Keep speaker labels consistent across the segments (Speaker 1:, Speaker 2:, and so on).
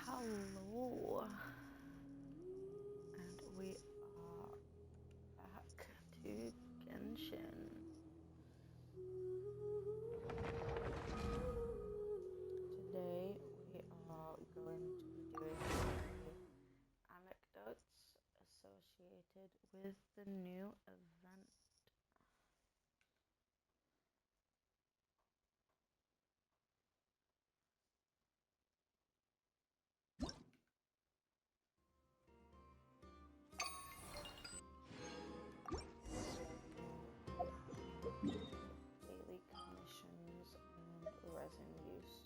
Speaker 1: Hello, and we are back to Genshin. Today we are going to be doing the anecdotes associated with the new event. Daily commissions and resin use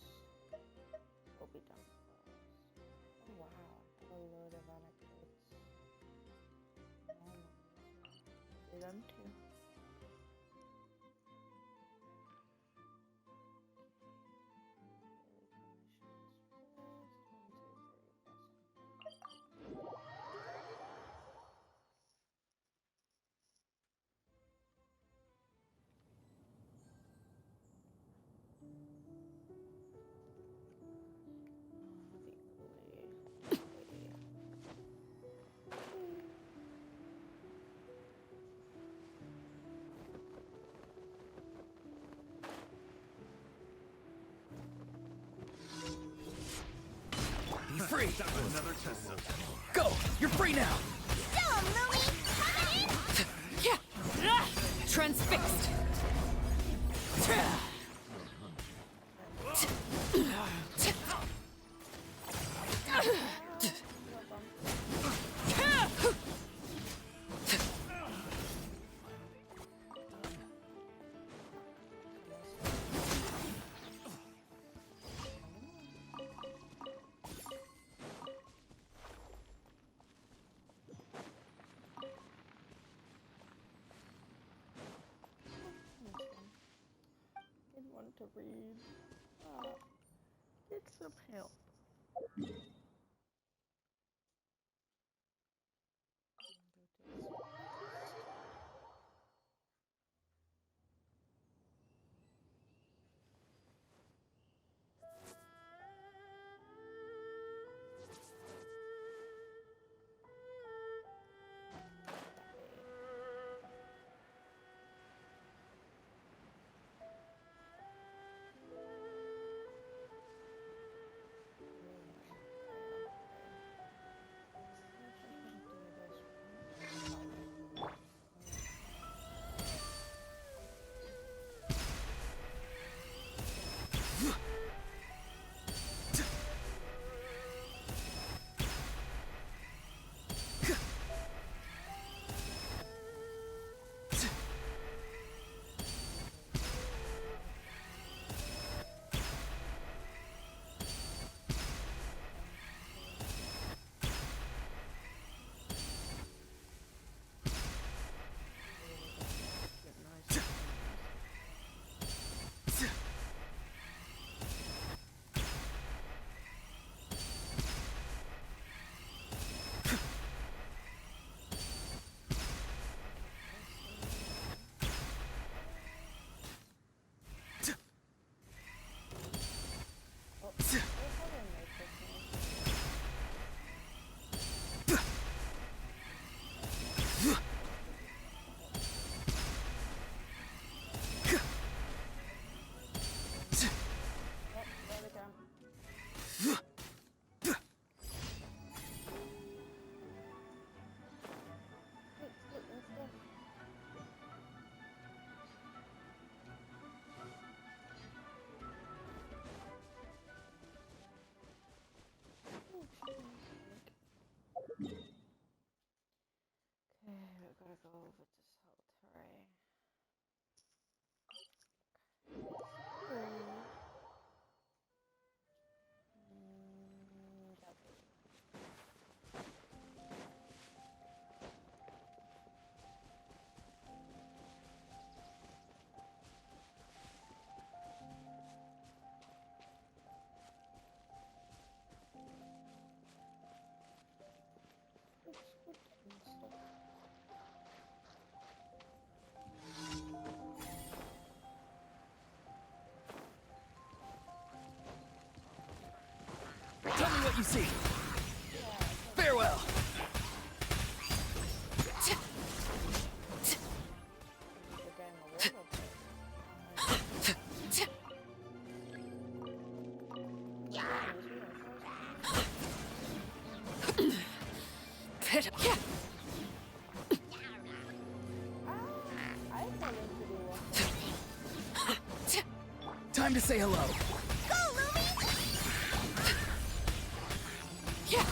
Speaker 1: will be done first. Oh wow, a load of anecdotes. Do them too.
Speaker 2: Be free!
Speaker 3: Another test zone.
Speaker 2: Go! You're free now!
Speaker 4: Dumb, Lumi! Coming in!
Speaker 2: Yeah! Transfixed!
Speaker 1: Didn't want to read. Get some help. Gotta go over to Solitary.
Speaker 2: what you see. Farewell. Pit. Yeah. Time to say hello.
Speaker 4: Go, Lumi!
Speaker 2: Yeah.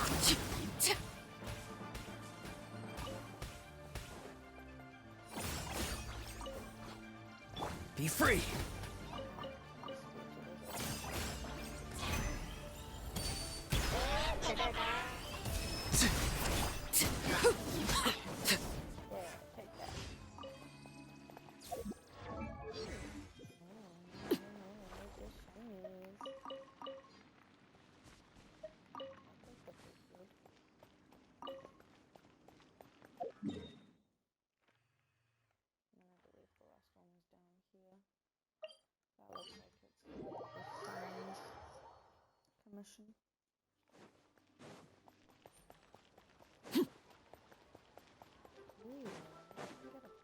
Speaker 2: Be free.
Speaker 1: Commission. Ooh, I can get a boat.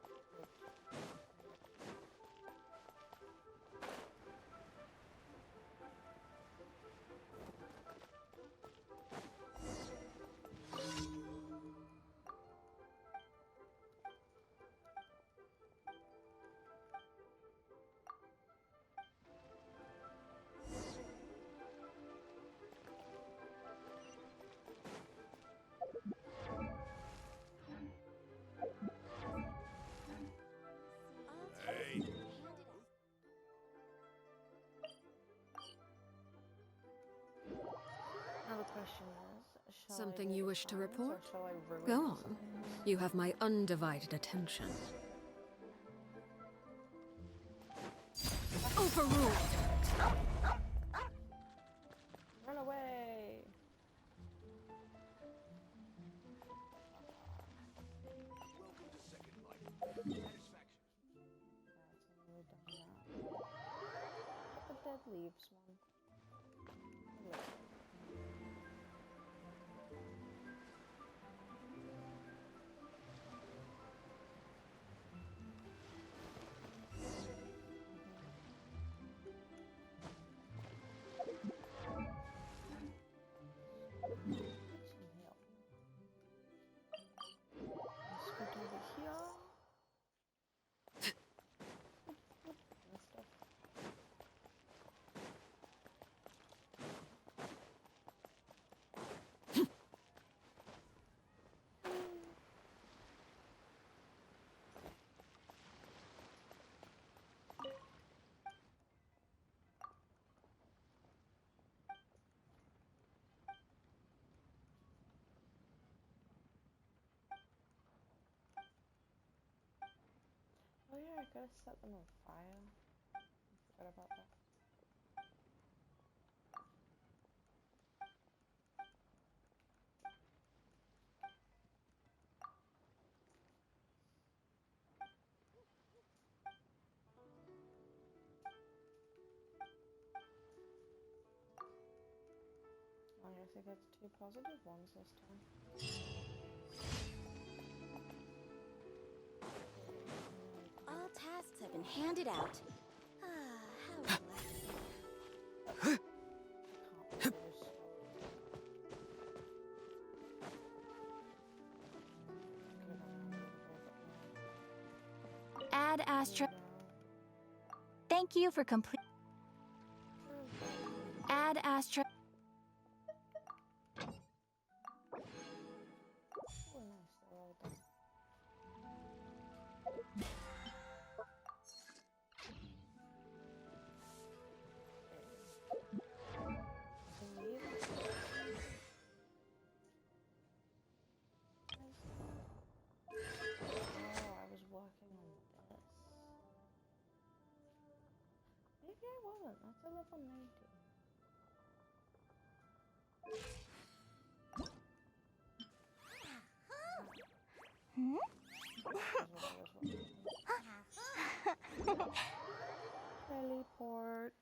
Speaker 1: Now the question is, shall
Speaker 2: Something
Speaker 1: I do
Speaker 2: you
Speaker 1: the
Speaker 2: wish to
Speaker 1: signs, or
Speaker 2: report?
Speaker 1: shall I ruin
Speaker 2: Go
Speaker 1: the
Speaker 2: on.
Speaker 1: signs?
Speaker 2: You have my undivided attention. Overruled.
Speaker 1: Run away! Alright, so we've done that. What the dead leaves one? Look. Some heal. Let's go over here. And stuff. Oh yeah, I could have set them on fire. I forgot about that. I guess it gets 2 positive ones this time.
Speaker 4: All tasks have been handed out. Ah, how relaxing.
Speaker 1: I can't believe I stopped.
Speaker 4: Add Astra.
Speaker 1: No.
Speaker 4: Thank you for complete. Add Astra.
Speaker 1: Oh, nice, they're all done. Oh, I was working on this. Maybe I wasn't. That's a level 90. Teleport.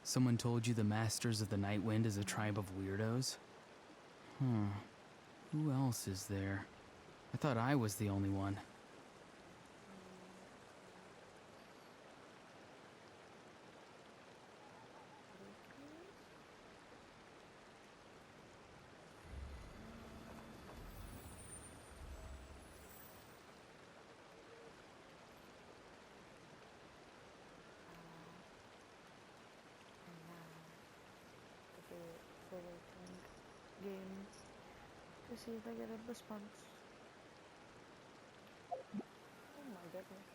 Speaker 3: Someone told you the Masters of the Night Wind is a tribe of weirdos? Who else is there? I thought I was the only one.
Speaker 1: The waiting game to see if I get a response. Oh my goodness.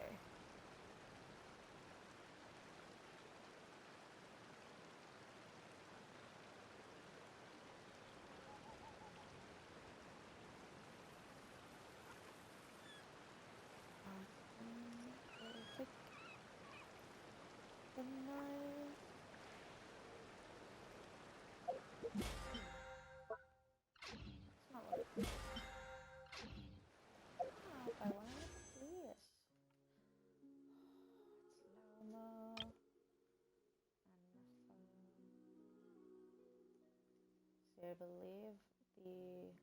Speaker 1: Okay. It'll take the knife. It's not like I want to see this. It's Lama and See, I believe the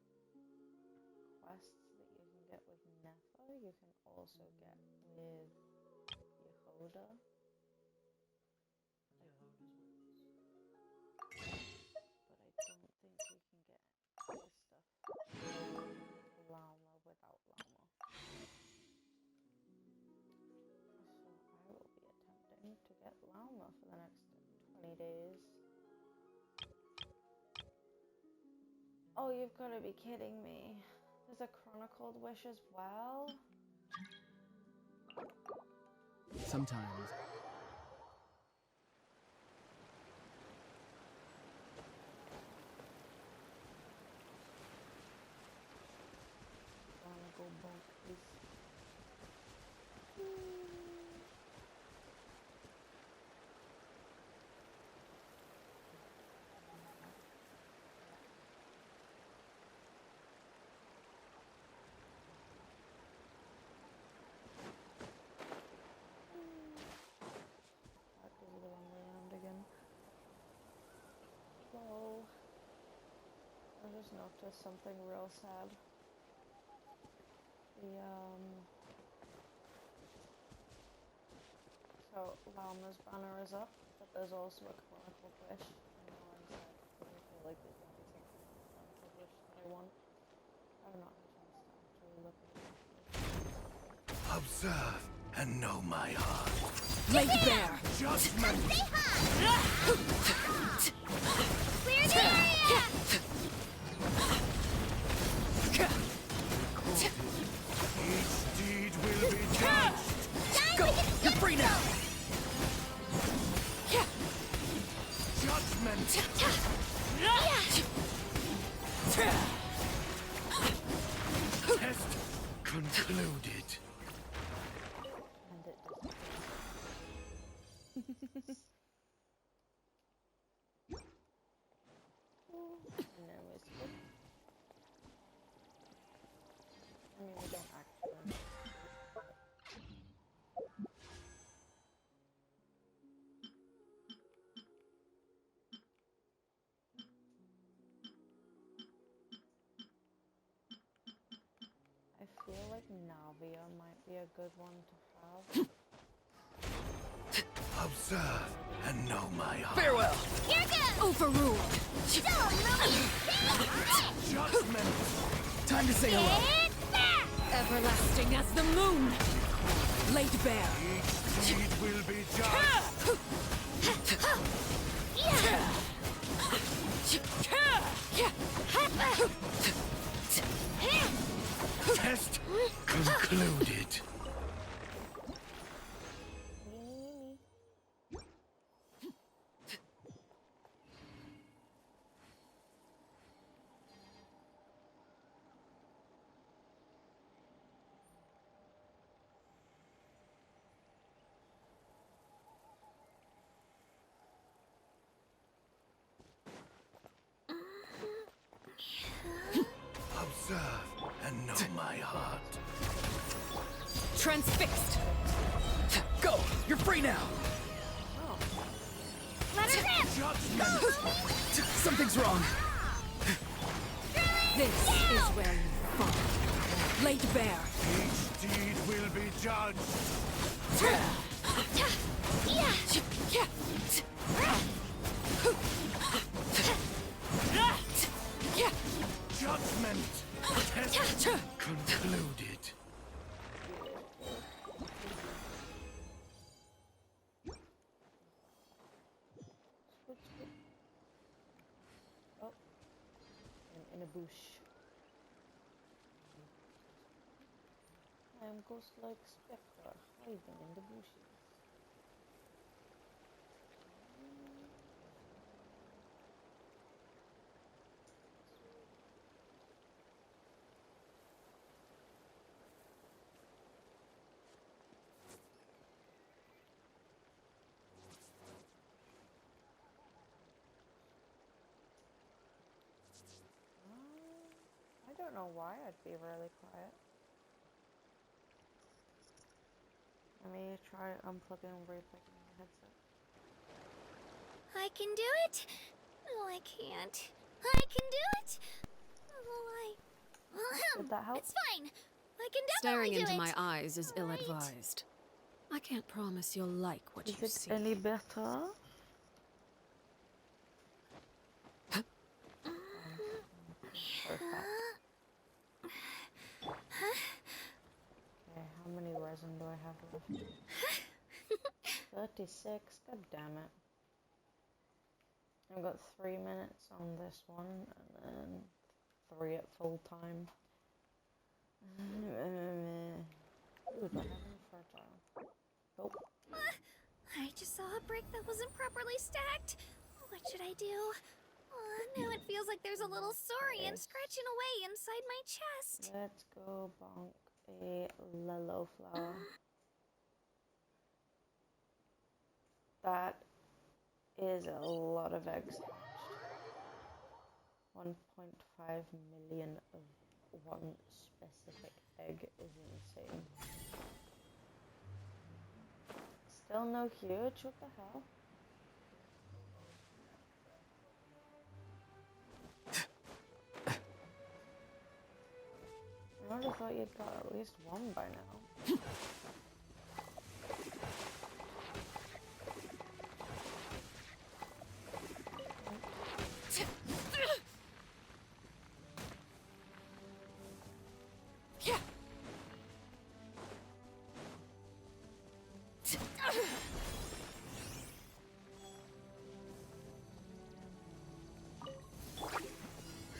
Speaker 1: quests that you can get with Nefa, you can also get with Yehoda. But I don't think you can get this stuff Llama without Llama. So I will be attempting to get Llama for the next 20 days. Oh, you've got to be kidding me. There's a chronicled wish as well?
Speaker 3: Sometimes.
Speaker 1: I wanna go both, please. That is the wrong way around again. Whoa. I just noticed something real sad. So Llama's banner is up, but there's also a chronicle wish. I know I'm sad because I feel like there's gonna be something in the chronicle wish that I want. I've not had a chance to actually look at it.
Speaker 5: Observe and know my heart.
Speaker 2: Laid bare!
Speaker 5: Judgment!
Speaker 4: Clear the area!
Speaker 5: Each deed will be judged.
Speaker 2: Go! You're free now!
Speaker 5: Judgment! Test concluded.
Speaker 1: And it does. And then we skip. I mean, we don't actually. I feel like Navia might be a good one to have.
Speaker 5: Observe and know my heart.
Speaker 2: Farewell!
Speaker 4: Here goes!
Speaker 2: Overruled!
Speaker 5: Judgment!
Speaker 2: Time to say hello!
Speaker 4: It's back!
Speaker 2: Everlasting as the moon! Laid bare!
Speaker 5: Each deed will be judged. Test concluded. Observe and know my heart.
Speaker 2: Transfixed.
Speaker 3: Go! You're free now!
Speaker 4: Let her rip!
Speaker 3: Something's wrong!
Speaker 2: This is where you fall. Laid bare.
Speaker 5: Each deed will be judged. Judgment test concluded.
Speaker 1: Oh, I'm in a bush. I am ghost-like spectre hiding in the bushes. I don't know why I'd be really quiet. Let me try unplugging and replugging my headset.
Speaker 4: I can do it. No, I can't. I can do it.
Speaker 1: Did that help?
Speaker 4: It's fine. I can
Speaker 2: Staring
Speaker 4: definitely do
Speaker 2: into
Speaker 4: it.
Speaker 2: my eyes is
Speaker 4: All right.
Speaker 2: ill-advised. I can't promise you'll like what
Speaker 1: Is
Speaker 2: you
Speaker 1: it
Speaker 2: see.
Speaker 1: any better? Perfect. Okay, how many resin do I have left? 36, god damn it. I've got 3 minutes on this one, and then 3 at full time. Ooh, do I have any fertile? Nope.
Speaker 4: I just saw a brick that wasn't properly stacked. What should I do? Now it feels like there's a little saurian scratching away inside my chest.
Speaker 1: Let's go bonk a lilo flower. That is a lot of eggs. 1.5 million of one specific egg is insane. Still no huge, what the hell? I would have thought you'd got at least one by now.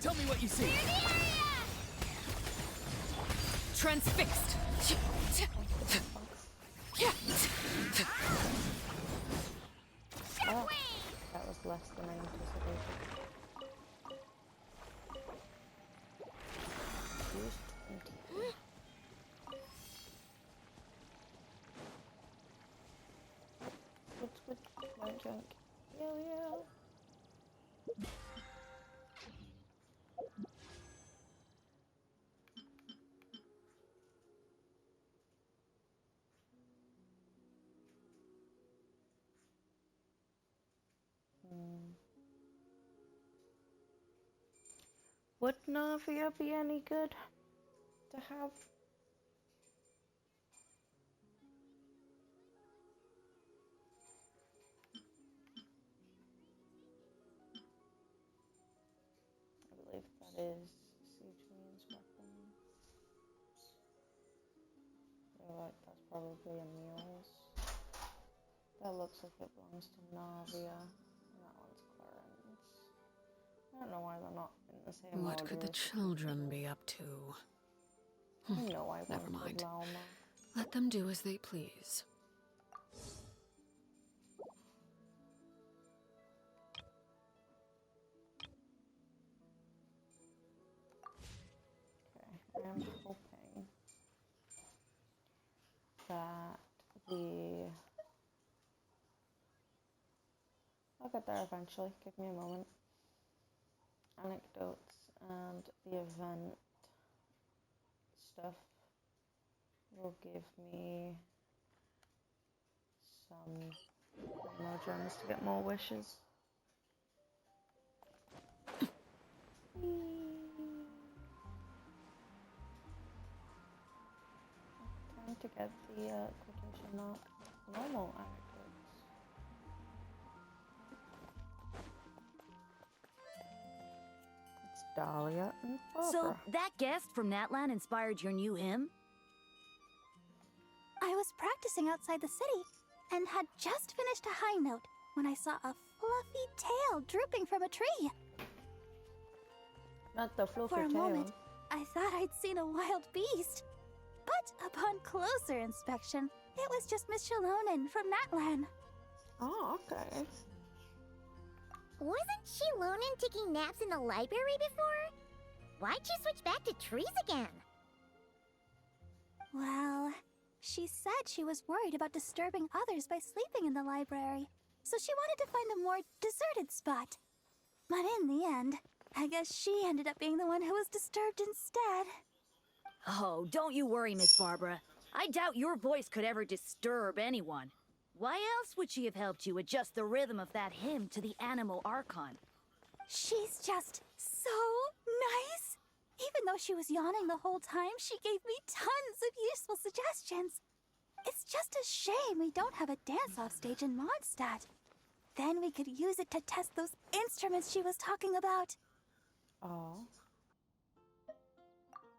Speaker 3: Tell me what you see!
Speaker 2: Transfixed.
Speaker 1: Oh, that was less than I anticipated. Use 20. Good, no junk. Yeah. Would Navia be any good to have? I believe that is Siege Queen's weapon. feel like that's probably a mule's. That looks like it belongs to Navia. And that one's Clarence. I don't know why they're not in the same order.
Speaker 2: What could the
Speaker 1: as
Speaker 2: children be up to?
Speaker 1: I know I
Speaker 2: Never
Speaker 1: wanted
Speaker 2: mind.
Speaker 1: Lalma.
Speaker 2: Let them do as they please.
Speaker 1: Okay, I'm hoping that the... I'll get there eventually, give me a moment. Anecdotes and the event stuff will give me some more gems to get more wishes. Time to get the quotation mark normal anecdotes. It's Dahlia and Barbara.
Speaker 6: So, that guest from Natlan inspired your new hymn?
Speaker 4: I was practicing outside the city and had just finished a high note when I saw a fluffy tail drooping from a tree.
Speaker 1: Not the fluffy
Speaker 4: For a
Speaker 1: tail.
Speaker 4: moment, I thought I'd seen a wild beast. But upon closer inspection, it was just Miss Shalonen from Natlan.
Speaker 1: Oh, okay.
Speaker 7: Wasn't Shilonen taking naps in the library before? Why'd she switch back to trees again?
Speaker 4: Well, she said she was worried about disturbing others by sleeping in the library, so she wanted to find a more deserted spot. But in the end, I guess she ended up being the one who was disturbed instead.
Speaker 6: Oh, don't you worry, Miss Barbara. I doubt your voice could ever disturb anyone. Why else would she have helped you adjust the rhythm of that hymn to the Animal Archon?
Speaker 4: She's just so nice. Even though she was yawning the whole time, she gave me tons of useful suggestions. It's just a shame we don't have a dance-off stage in Mondstadt. Then we could use it to test those instruments she was talking about.
Speaker 1: Oh.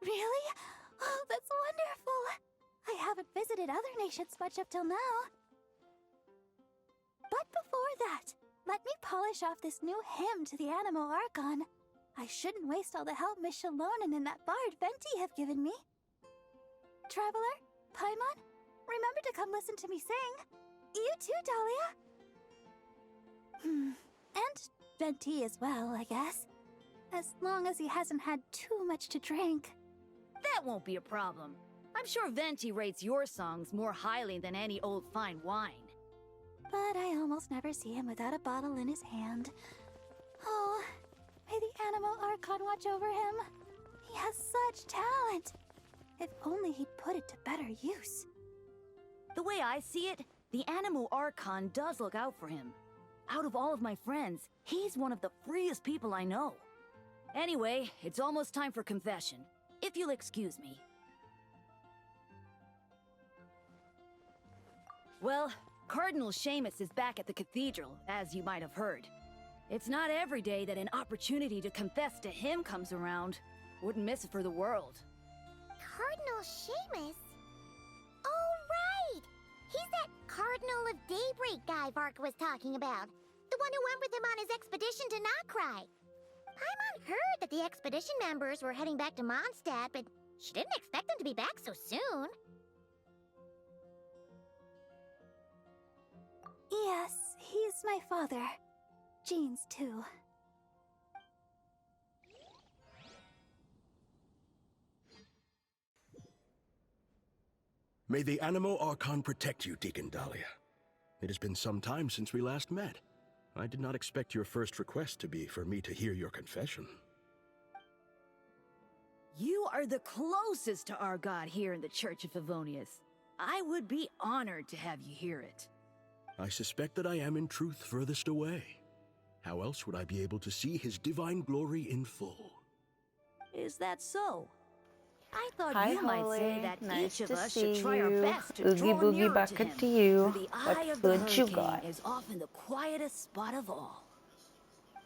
Speaker 4: Really? Oh, that's wonderful. I haven't visited other nations much up till now. But before that, let me polish off this new hymn to the Animal Archon. I shouldn't waste all the help Miss Shalonen and that bard Venti have given me. Traveler, Paimon, remember to come listen to me sing. You too, Dahlia. And Venti as well, I guess. As long as he hasn't had too much to drink.
Speaker 6: That won't be a problem. I'm sure Venti rates your songs more highly than any old fine wine.
Speaker 4: But I almost never see him without a bottle in his hand. Oh, may the Animal Archon watch over him. He has such talent. If only he'd put it to better use.
Speaker 6: The way I see it, the Animal Archon does look out for him. Out of all of my friends, he's one of the freest people I know. Anyway, it's almost time for confession, if you'll excuse me. Well, Cardinal Seamus is back at the cathedral, as you might have heard. It's not every day that an opportunity to confess to him comes around. Wouldn't miss it for the world.
Speaker 7: Cardinal Seamus? Oh, right! He's that Cardinal of Daybreak guy Vark was talking about. The one who went with him on his expedition to Notcry. Paimon heard that the expedition members were heading back to Mondstadt, but she didn't expect them to be back so soon.
Speaker 4: Yes, he's my father. Jean's too.
Speaker 5: May the Animal Archon protect you, Deacon Dahlia. It has been some time since we last met. I did not expect your first request to be for me to hear your confession.
Speaker 6: You are the closest to our god here in the Church of Favonius. I would be honored to have you hear it.
Speaker 5: I suspect that I am in truth furthest away. How else would I be able to see his divine glory in full?
Speaker 6: Is that so? I thought
Speaker 1: Hi,
Speaker 6: you might say
Speaker 1: Holly.
Speaker 6: that
Speaker 1: Nice
Speaker 6: each of
Speaker 1: to
Speaker 6: us should
Speaker 1: see
Speaker 6: try our
Speaker 1: you.
Speaker 6: best to
Speaker 1: Oogie
Speaker 6: draw
Speaker 1: boogie
Speaker 6: nearer
Speaker 1: back
Speaker 6: to him.
Speaker 1: to you.
Speaker 6: For the
Speaker 1: What
Speaker 6: eye of the
Speaker 1: food you
Speaker 6: hurricane
Speaker 1: got?
Speaker 6: is often the quietest spot of all.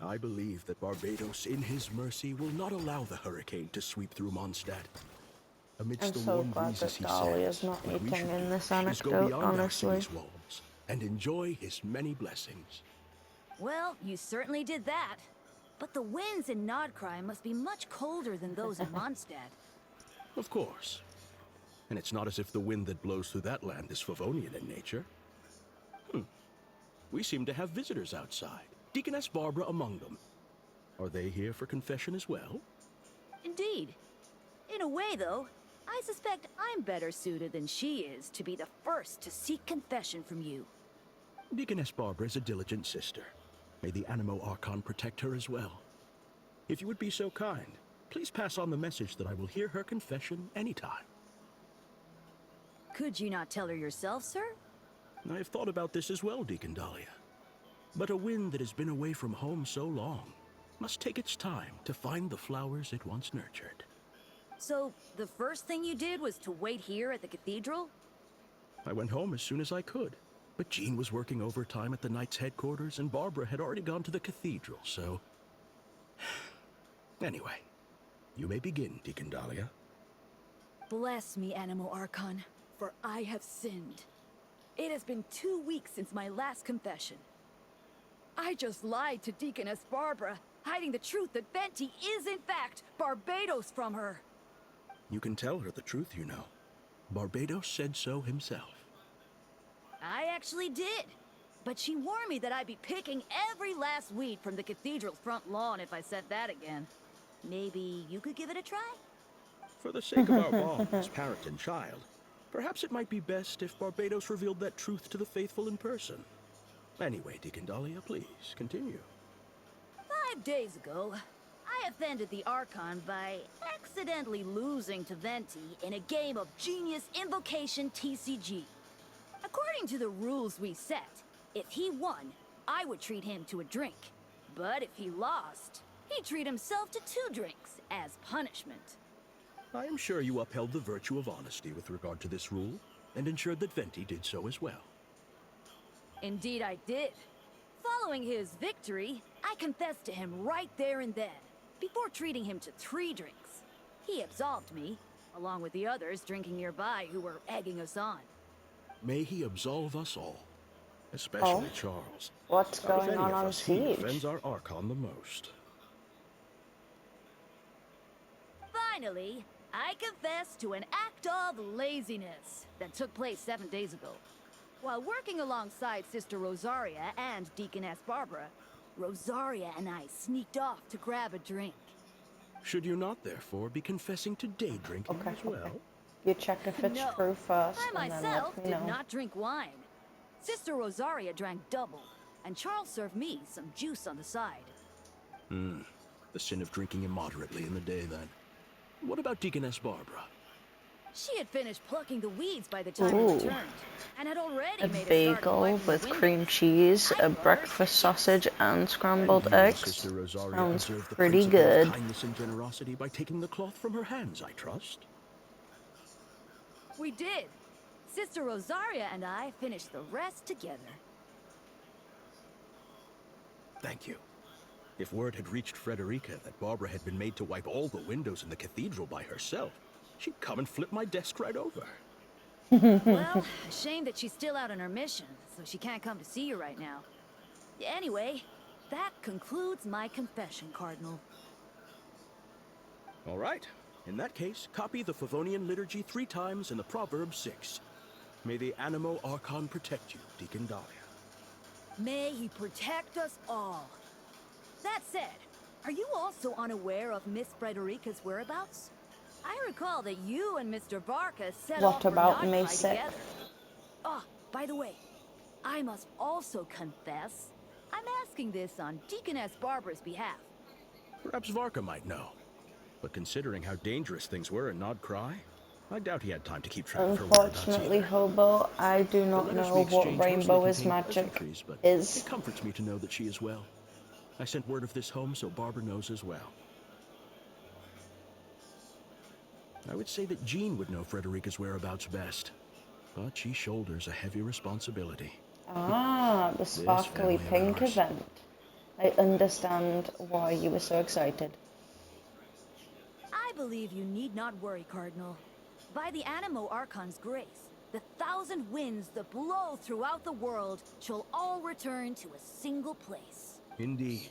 Speaker 5: I believe that Barbados, in his mercy, will not allow the hurricane to sweep through Mondstadt. Amidst
Speaker 1: I'm
Speaker 5: the
Speaker 1: so
Speaker 5: warm
Speaker 1: glad
Speaker 5: breezes,
Speaker 1: that
Speaker 5: he
Speaker 1: Dahlia's
Speaker 5: said,
Speaker 1: not
Speaker 5: what we
Speaker 1: eating
Speaker 5: should
Speaker 1: in
Speaker 5: do
Speaker 1: this
Speaker 5: is go
Speaker 1: anecdote,
Speaker 5: beyond our
Speaker 1: honestly.
Speaker 5: city's walls and enjoy his many blessings.
Speaker 6: Well, you certainly did that. But the winds in Nodcry must be much colder than those in Mondstadt.
Speaker 5: Of course. And it's not as if the wind that blows through that land is Favonian in nature. We seem to have visitors outside. Deaconess Barbara among them. Are they here for confession as well?
Speaker 6: Indeed. In a way, though, I suspect I'm better suited than she is to be the first to seek confession from you.
Speaker 5: Deaconess Barbara is a diligent sister. May the Animo Archon protect her as well. If you would be so kind, please pass on the message that I will hear her confession anytime.
Speaker 6: Could you not tell her yourself, sir?
Speaker 5: I have thought about this as well, Deacon Dahlia. But a wind that has been away from home so long must take its time to find the flowers it once nurtured.
Speaker 6: So, the first thing you did was to wait here at the cathedral?
Speaker 5: I went home as soon as I could, but Jean was working overtime at the Knight's headquarters and Barbara had already gone to the cathedral, so... Anyway, you may begin, Deacon Dahlia.
Speaker 6: Bless me, Animo Archon, for I have sinned. It has been 2 weeks since my last confession. I just lied to Deaconess Barbara, hiding the truth that Venti is in fact Barbados from her.
Speaker 5: You can tell her the truth, you know. Barbados said so himself.
Speaker 6: I actually did. But she warned me that I'd be picking every last weed from the cathedral's front lawn if I said that again. Maybe you could give it a try?
Speaker 5: For the sake of our bond as parent and child, perhaps it might be best if Barbados revealed that truth to the faithful in person. Anyway, Deacon Dahlia, please, continue.
Speaker 6: 5 days ago, I offended the Archon by accidentally losing to Venti in a game of Genius Invocation TCG. According to the rules we set, if he won, I would treat him to a drink. But if he lost, he'd treat himself to 2 drinks as punishment.
Speaker 5: I am sure you upheld the virtue of honesty with regard to this rule, and ensured that Venti did so as well.
Speaker 6: Indeed I did. Following his victory, I confessed to him right there and then, before treating him to 3 drinks. He absolved me, along with the others drinking nearby who were egging us on.
Speaker 5: May he absolve us all, especially
Speaker 1: Oh.
Speaker 5: Charles.
Speaker 1: What's
Speaker 5: Out of
Speaker 1: going
Speaker 5: any
Speaker 1: on
Speaker 5: of
Speaker 1: on
Speaker 5: us, he
Speaker 1: Siege?
Speaker 5: offends our Archon the most.
Speaker 6: Finally, I confessed to an act of laziness that took place 7 days ago. While working alongside Sister Rosaria and Deaconess Barbara, Rosaria and I sneaked off to grab a drink.
Speaker 5: Should you not, therefore, be confessing to day drinking
Speaker 1: Okay,
Speaker 5: as well?
Speaker 1: okay. You check if it's
Speaker 6: No,
Speaker 1: true first,
Speaker 6: I
Speaker 1: and then
Speaker 6: myself
Speaker 1: let me
Speaker 6: did
Speaker 1: know.
Speaker 6: not drink wine. Sister Rosaria drank double, and Charles served me some juice on the side.
Speaker 5: The sin of drinking immoderately in the day, then. What about Deaconess Barbara?
Speaker 6: She had finished plucking the weeds by the time
Speaker 1: Ooh.
Speaker 6: we returned, and had already
Speaker 1: A
Speaker 6: made a start
Speaker 1: bagel
Speaker 6: wiping the
Speaker 1: with
Speaker 6: windows.
Speaker 1: cream cheese,
Speaker 6: I
Speaker 1: a
Speaker 6: bought her
Speaker 1: breakfast
Speaker 6: some
Speaker 1: sausage, and scrambled
Speaker 5: And you and
Speaker 1: eggs.
Speaker 5: Sister Rosaria
Speaker 1: Sounds
Speaker 5: observed the
Speaker 1: pretty
Speaker 5: principle
Speaker 1: good.
Speaker 5: of kindness and generosity by taking the cloth from her hands, I trust.
Speaker 6: We did. Sister Rosaria and I finished the rest together.
Speaker 5: Thank you. If word had reached Frederica that Barbara had been made to wipe all the windows in the cathedral by herself, she'd come and flip my desk right over.
Speaker 6: Well, a shame that she's still out on her mission, so she can't come to see you right now. Anyway, that concludes my confession, Cardinal.
Speaker 5: All right. In that case, copy the Favonian liturgy 3 times and the proverb 6. May the Animo Archon protect you, Deacon Dahlia.
Speaker 6: May he protect us all. That said, are you also unaware of Miss Frederica's whereabouts? I recall that you and Mr. Varka set
Speaker 1: What
Speaker 6: off for
Speaker 1: about May
Speaker 6: Notcry
Speaker 1: 6th?
Speaker 6: together. Oh, by the way, I must also confess, I'm asking this on Deaconess Barbara's behalf.
Speaker 5: Perhaps Varka might know. But considering how dangerous things were in Notcry, I doubt he had time to keep track of her whereabouts
Speaker 1: Unfortunately,
Speaker 5: either.
Speaker 1: Hobo, I do
Speaker 5: The
Speaker 1: not
Speaker 5: letters
Speaker 1: know
Speaker 5: we
Speaker 1: what
Speaker 5: exchanged
Speaker 1: Rainbow
Speaker 5: mostly
Speaker 1: is
Speaker 5: contained
Speaker 1: Magic
Speaker 5: pleasantries, but
Speaker 1: is.
Speaker 5: it comforts me to know that she is well. I sent word of this home so Barbara knows as well. I would say that Jean would know Frederica's whereabouts best, but she shoulders a heavy responsibility.
Speaker 1: Ah, the sparkly
Speaker 5: family of
Speaker 1: pink
Speaker 5: ours.
Speaker 1: event. I understand why you were so excited.
Speaker 6: I believe you need not worry, Cardinal. By the Animo Archon's grace, the 1,000 winds that blow throughout the world shall all return to a single place.
Speaker 5: Indeed.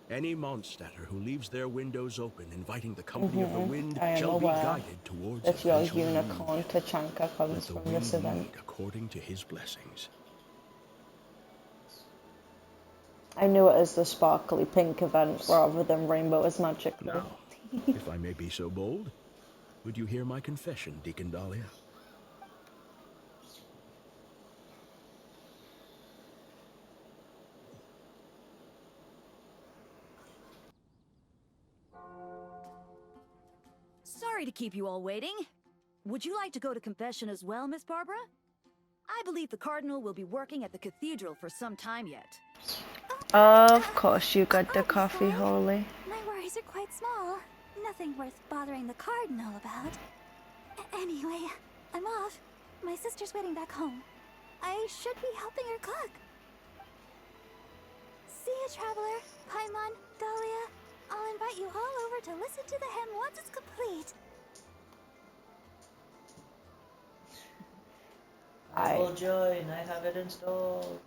Speaker 5: Any Mondstatter who leaves their windows open, inviting the company of the wind,
Speaker 1: I am
Speaker 5: shall be
Speaker 1: aware
Speaker 5: guided towards
Speaker 1: that your
Speaker 5: eventual
Speaker 1: unicorn
Speaker 5: union.
Speaker 1: Tachanka
Speaker 5: Let
Speaker 1: comes
Speaker 5: the
Speaker 1: from
Speaker 5: wind
Speaker 1: this event.
Speaker 5: lead according to his blessings.
Speaker 1: I knew it as the sparkly pink event rather than Rainbow is Magic. though.
Speaker 5: Now, if I may be so bold, would you hear my confession, Deacon Dahlia?
Speaker 6: Sorry to keep you all waiting. would you like to go to confession as well, Miss Barbara? I believe the Cardinal will be working at the cathedral for some time yet.
Speaker 1: Of course you got the
Speaker 4: I'll be
Speaker 1: coffee,
Speaker 4: fine.
Speaker 1: Holy.
Speaker 4: My worries are quite small. Nothing worth bothering the Cardinal about. Anyway, I'm off. My sister's waiting back home. I should be helping her cook. See you, Traveler, Paimon, Dahlia. I'll invite you all over to listen to the hymn once it's complete.
Speaker 8: I will join. I have it installed.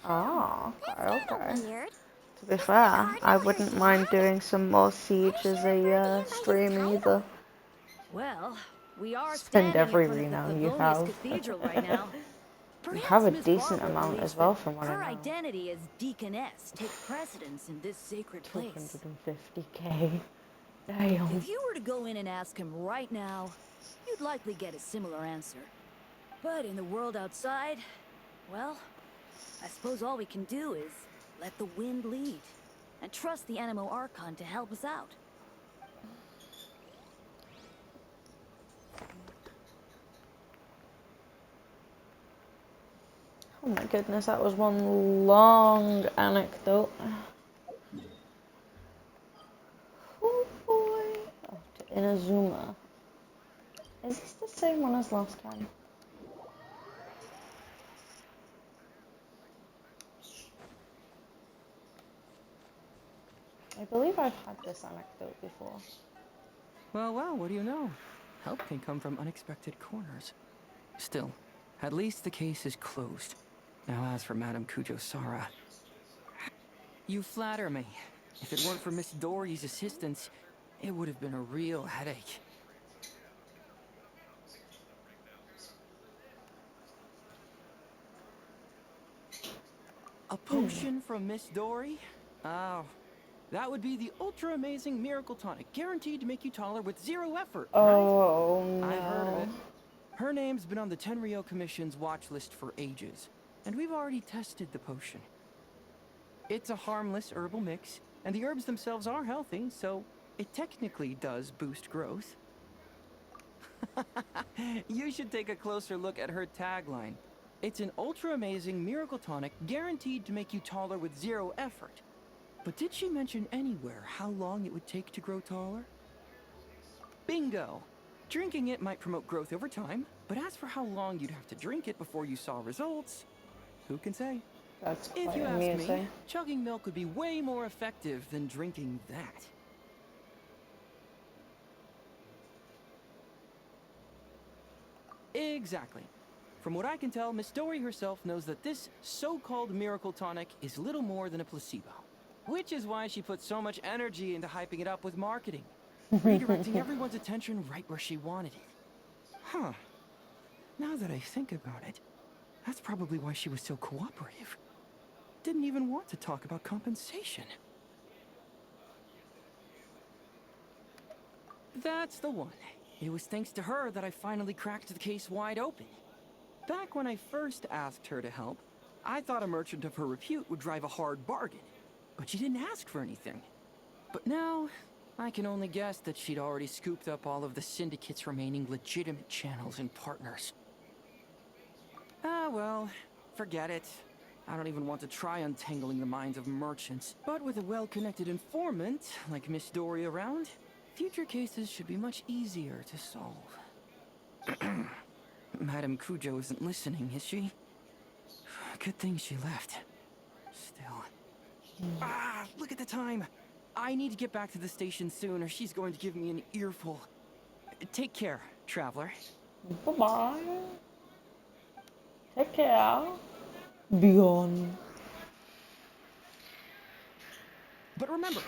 Speaker 1: Oh, okay, okay.
Speaker 7: Weird.
Speaker 1: To be fair, I wouldn't mind doing some more Siege as a stream either.
Speaker 6: Well, we are
Speaker 1: Spend
Speaker 6: standing
Speaker 1: every
Speaker 6: in front of
Speaker 1: renown
Speaker 6: the
Speaker 1: you
Speaker 6: Favonius
Speaker 1: have.
Speaker 6: Cathedral right now.
Speaker 1: You
Speaker 6: Perhaps
Speaker 1: have a
Speaker 6: Miss
Speaker 1: decent
Speaker 6: Barbara
Speaker 1: amount
Speaker 6: believes
Speaker 1: as well
Speaker 6: that
Speaker 1: from what I
Speaker 6: her
Speaker 1: know.
Speaker 6: identity as Deaconess takes precedence in this sacred place.
Speaker 1: 250k. Damn.
Speaker 6: If you were to go in and ask him right now, you'd likely get a similar answer. But in the world outside, well, I suppose all we can do is let the wind lead and trust the Animo Archon to help us out.
Speaker 1: Oh my goodness, that was one long anecdote. Oh boy. Oh, to Inazuma. Is this the same one as last time? I believe I've had this anecdote before.
Speaker 3: Well, well, what do you know? Help can come from unexpected corners. Still, at least the case is closed. Now as for Madame Kujo-Sara... You flatter me. If it weren't for Miss Dory's assistance, it would have been a real headache. A potion from Miss Dory? Oh, that would be the ultra-amazing miracle tonic, guaranteed to make you taller with zero effort, right?
Speaker 1: Oh no.
Speaker 3: I've heard of it. Her name's been on the Tenryou Commission's watch list for ages, and we've already tested the potion. It's a harmless herbal mix, and the herbs themselves are healthy, so it technically does boost growth. You should take a closer look at her tagline. It's an ultra-amazing miracle tonic guaranteed to make you taller with zero effort. But did she mention anywhere how long it would take to grow taller? Bingo! Drinking it might promote growth over time, but as for how long you'd have to drink it before you saw results, who can say?
Speaker 1: That's quite
Speaker 3: If you ask me,
Speaker 1: amusing.
Speaker 3: chugging milk would be way more effective than drinking that. Exactly. From what I can tell, Miss Dory herself knows that this so-called miracle tonic is little more than a placebo. Which is why she put so much energy into hyping it up with marketing. Redirecting everyone's attention right where she wanted it. Huh. Now that I think about it, that's probably why she was so cooperative. Didn't even want to talk about compensation. That's the one. It was thanks to her that I finally cracked the case wide open. Back when I first asked her to help, I thought a merchant of her repute would drive a hard bargain. But she didn't ask for anything. But now, I can only guess that she'd already scooped up all of the Syndicate's remaining legitimate channels and partners. Ah, well, forget it. I don't even want to try untangling the minds of merchants. But with a well-connected informant like Miss Dory around, future cases should be much easier to solve. Madame Kujo isn't listening, is she? Good thing she left. Still... Ah, look at the time! I need to get back to the station soon, or she's going to give me an earful. Take care, traveler.
Speaker 1: Bye-bye. Take care. Be gone.
Speaker 3: But remember,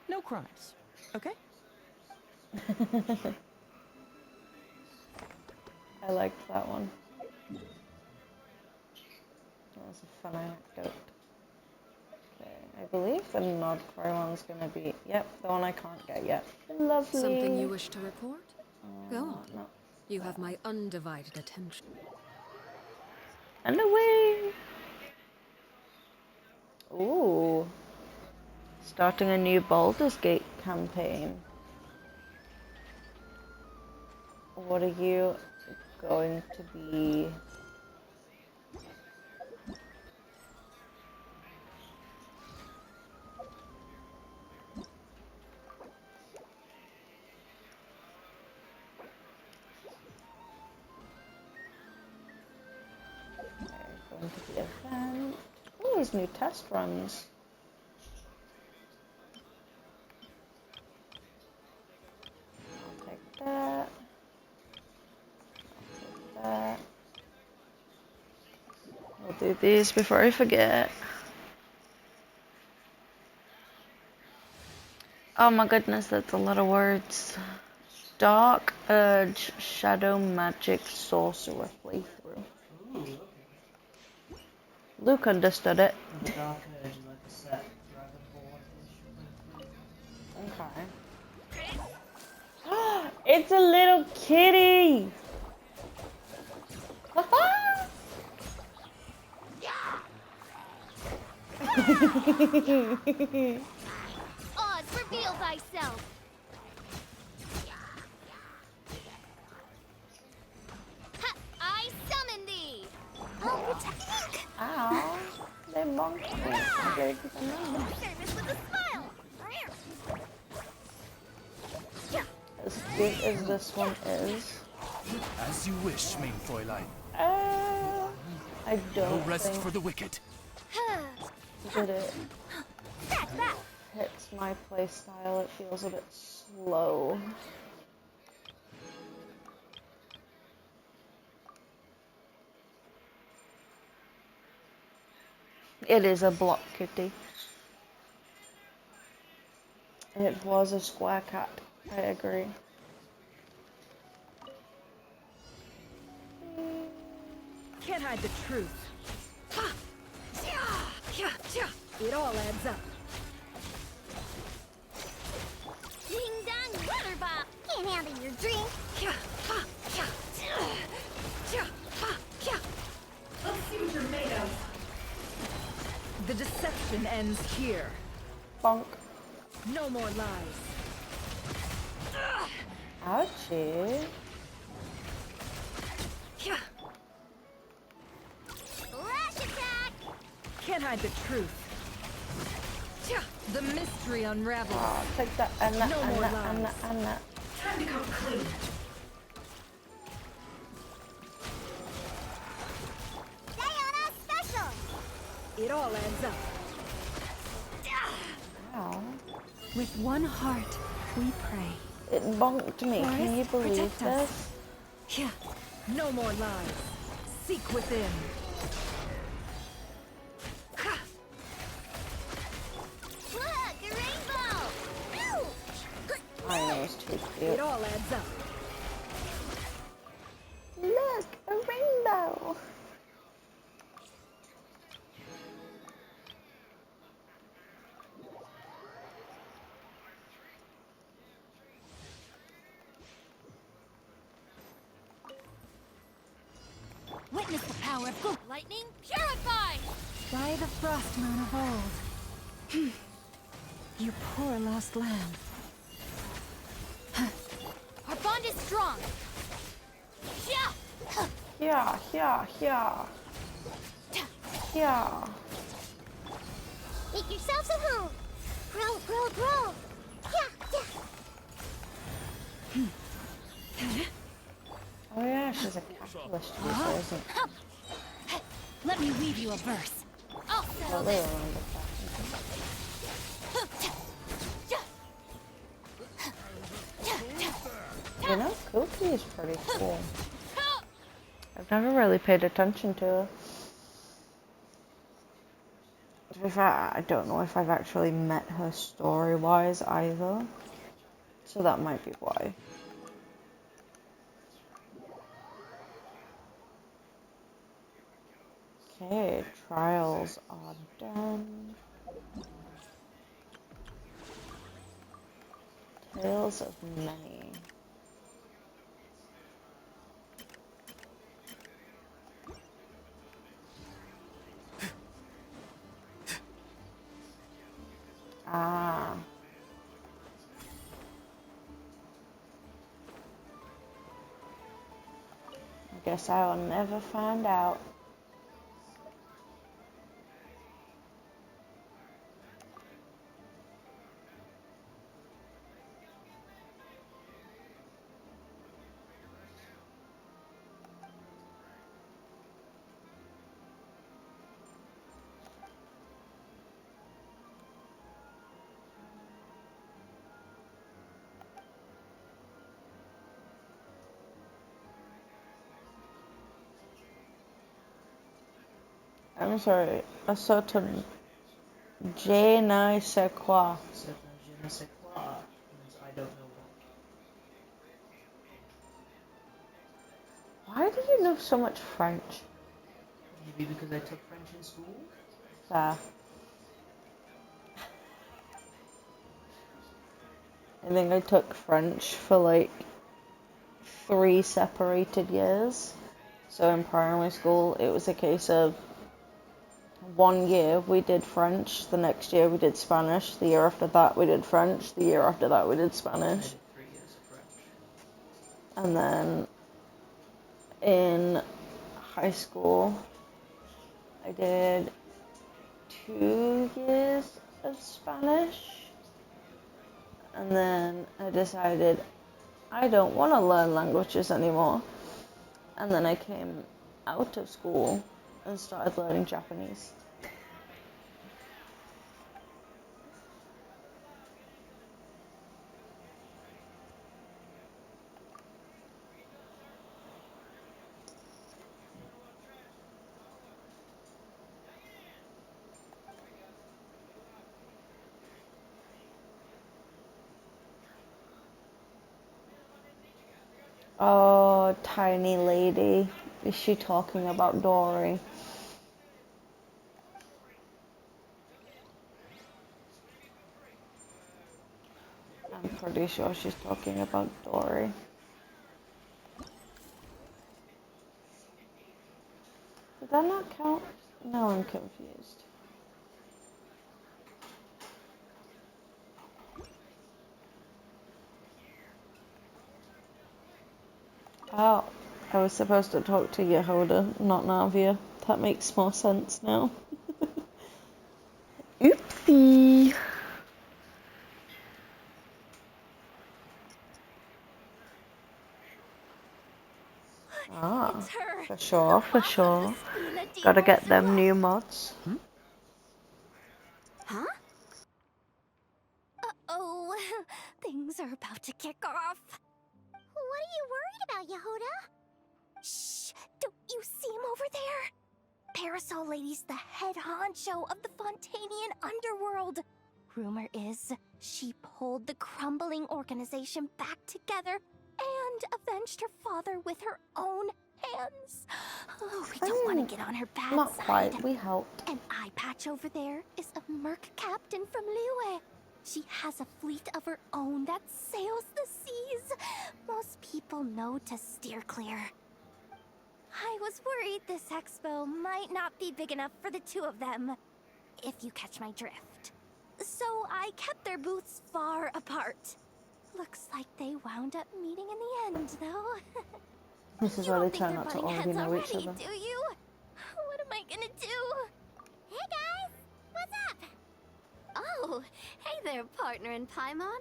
Speaker 3: no crimes, okay?
Speaker 1: I liked that one. That was a fun anecdote. Okay, I believe the Nod Cry one's gonna be, yep, the one I can't get yet. Lovely.
Speaker 2: Something you wish to report? Go on.
Speaker 1: No.
Speaker 2: You have my undivided attention.
Speaker 1: And away! Ooh. Starting a new Baldur's Gate campaign. what are you going to be? Going to the event. Oh, these new test runs. I'll take that. I'll take that. I'll do these before I forget. Oh my goodness, that's a lot of words. Dark Urge Shadow Magic Sorcerer playthrough.
Speaker 8: Ooh, okay.
Speaker 1: Luke understood it.
Speaker 8: The Dark Urge is like a set Dragonborn-ish playthrough.
Speaker 1: Okay. It's a little kitty!
Speaker 7: Oz, reveal thyself! Ha! I summon thee!
Speaker 4: Oh, protect.
Speaker 1: Ow. They bonked me. I gave you the number.
Speaker 7: Service with a smile!
Speaker 1: As good as this one is.
Speaker 9: As you wish, main Fräulein.
Speaker 1: I
Speaker 9: No
Speaker 1: don't
Speaker 9: rest
Speaker 1: think
Speaker 9: for the wicked.
Speaker 1: that it hits my playstyle. It feels a bit slow. It is a block kitty. It was a square cat. I agree.
Speaker 2: Can't hide the truth. It all adds up.
Speaker 7: Ding dong water ball! Can't handle your drink!
Speaker 2: Let's see what you're made of. The deception ends here.
Speaker 1: Bonk.
Speaker 2: No more lies.
Speaker 1: Ouchie.
Speaker 7: Flash attack!
Speaker 2: Can't hide the truth. The mystery unravels.
Speaker 1: Oh, take that and that
Speaker 2: No
Speaker 1: and
Speaker 2: more
Speaker 1: that and
Speaker 2: lies.
Speaker 1: that and that.
Speaker 2: Time to come clean.
Speaker 7: Diana special!
Speaker 2: It all adds up.
Speaker 1: Ow.
Speaker 4: With one heart, we pray.
Speaker 1: It bonked me. Can you
Speaker 4: Forest,
Speaker 1: believe
Speaker 4: protect us.
Speaker 1: this?
Speaker 2: No more lies. Seek within.
Speaker 7: Look, a rainbow! Ow!
Speaker 1: I know it's too
Speaker 2: It
Speaker 1: cute.
Speaker 2: all adds up.
Speaker 1: Look, a rainbow.
Speaker 7: Witness the power of good lightning purified!
Speaker 4: By the frost moon of old. You poor lost lamb.
Speaker 7: Our bond is strong! Yeah!
Speaker 1: Yeah, yeah, yeah. Yeah.
Speaker 7: Make yourselves at home! Grow, grow, grow! Yeah, yeah!
Speaker 1: Oh yeah, she's a capitalist user, isn't she?
Speaker 7: Let me weave you a verse. I'll settle
Speaker 1: Totally
Speaker 7: this.
Speaker 1: remember that. You know, Cookie is pretty cool. I've never really paid attention to her. To be fair, I don't know if I've actually met her story-wise either. So that might be why. Okay, trials are done. Tales of Many. Ah. Guess I will never find out. I'm sorry, a certain je ne sais quoi.
Speaker 8: Certain je ne sais quoi means I don't know what.
Speaker 1: Why do you know so much French?
Speaker 8: Maybe because I took French in school?
Speaker 1: Fair. I think I took French for like 3 separated years. So in primary school, it was a case of 1 year we did French, the next year we did Spanish, the year after that we did French, the year after that we did
Speaker 8: I
Speaker 1: Spanish.
Speaker 8: did 3 years of French.
Speaker 1: And then in high school, I did 2 years of Spanish. And then I decided I don't want to learn languages anymore. And then I came out of school and started learning Japanese. Oh, tiny lady. Is she talking about Dory? I'm pretty sure she's talking about Dory. Did that not count? No, I'm confused. Oh, I was supposed to talk to Yehoda, not Navia. That makes more sense now. Oopsie. Ah,
Speaker 4: It's her.
Speaker 1: for sure, for
Speaker 4: Boss of
Speaker 1: sure.
Speaker 4: the Spina
Speaker 1: Gotta get them
Speaker 4: Dorsula.
Speaker 1: new mods.
Speaker 4: Huh? Uh-oh. Things are about to kick off.
Speaker 7: What are you worried about, Yehoda?
Speaker 4: Shh! Don't you see him over there? Parasol Lady's the head honcho of the Fontanian underworld. Rumor is she pulled the crumbling organization back together and avenged her father with her own hands. Oh, we don't want to get on her bad
Speaker 1: Not
Speaker 4: side.
Speaker 1: quite, we helped.
Speaker 4: An eye patch over there is a merc captain from Liyue. She has a fleet of her own that sails the seas. Most people know to steer clear. I was worried this expo might not be big enough for the 2 of them, if you catch my drift. So I kept their booths far apart. Looks like they wound up meeting in the end, though.
Speaker 1: This is
Speaker 4: You
Speaker 1: why they
Speaker 4: don't think
Speaker 1: turn
Speaker 4: they're
Speaker 1: out to
Speaker 4: butting
Speaker 1: already
Speaker 4: heads
Speaker 1: know each
Speaker 4: already,
Speaker 1: other.
Speaker 4: do you? What am I gonna do?
Speaker 7: Hey guys, what's up?
Speaker 4: Oh, hey there, partner in Paimon.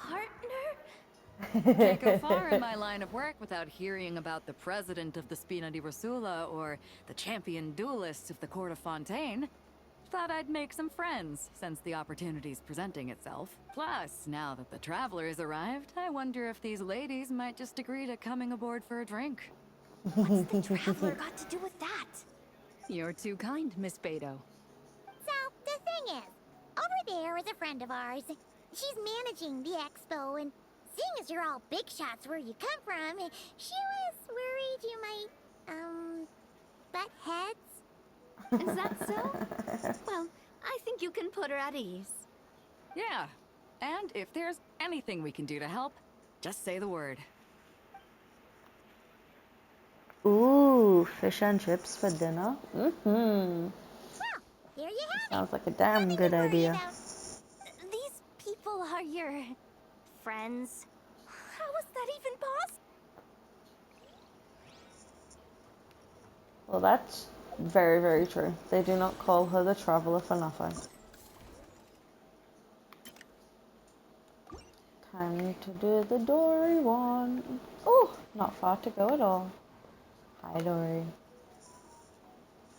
Speaker 4: Partner?
Speaker 2: Can't go far in my line of work without hearing about the president of the Spina di Rosula or the champion duelists of the court of Fontaine. Thought I'd make some friends since the opportunity's presenting itself. Plus, now that the traveler's arrived, I wonder if these ladies might just agree to coming aboard for a drink.
Speaker 4: What's the traveler got to do with that?
Speaker 2: You're too kind, Miss Beto.
Speaker 7: So, the thing is, over there is a friend of ours. She's managing the expo, and seeing as you're all big shots where you come from, she was worried you might, butt heads.
Speaker 4: Is that so? Well, I think you can put her at ease.
Speaker 2: Yeah, and if there's anything we can do to help, just say the word.
Speaker 1: Ooh, fish and chips for dinner.
Speaker 7: Well, there you have it.
Speaker 1: Sounds like a damn
Speaker 7: Nothing
Speaker 1: good
Speaker 7: to worry
Speaker 1: idea.
Speaker 7: about.
Speaker 4: These people are your friends. How is that even possible?
Speaker 1: Well, that's very, very true. They do not call her the Traveler for nothing. Time to do the Dory one. Oh, not far to go at all. Hi, Dory.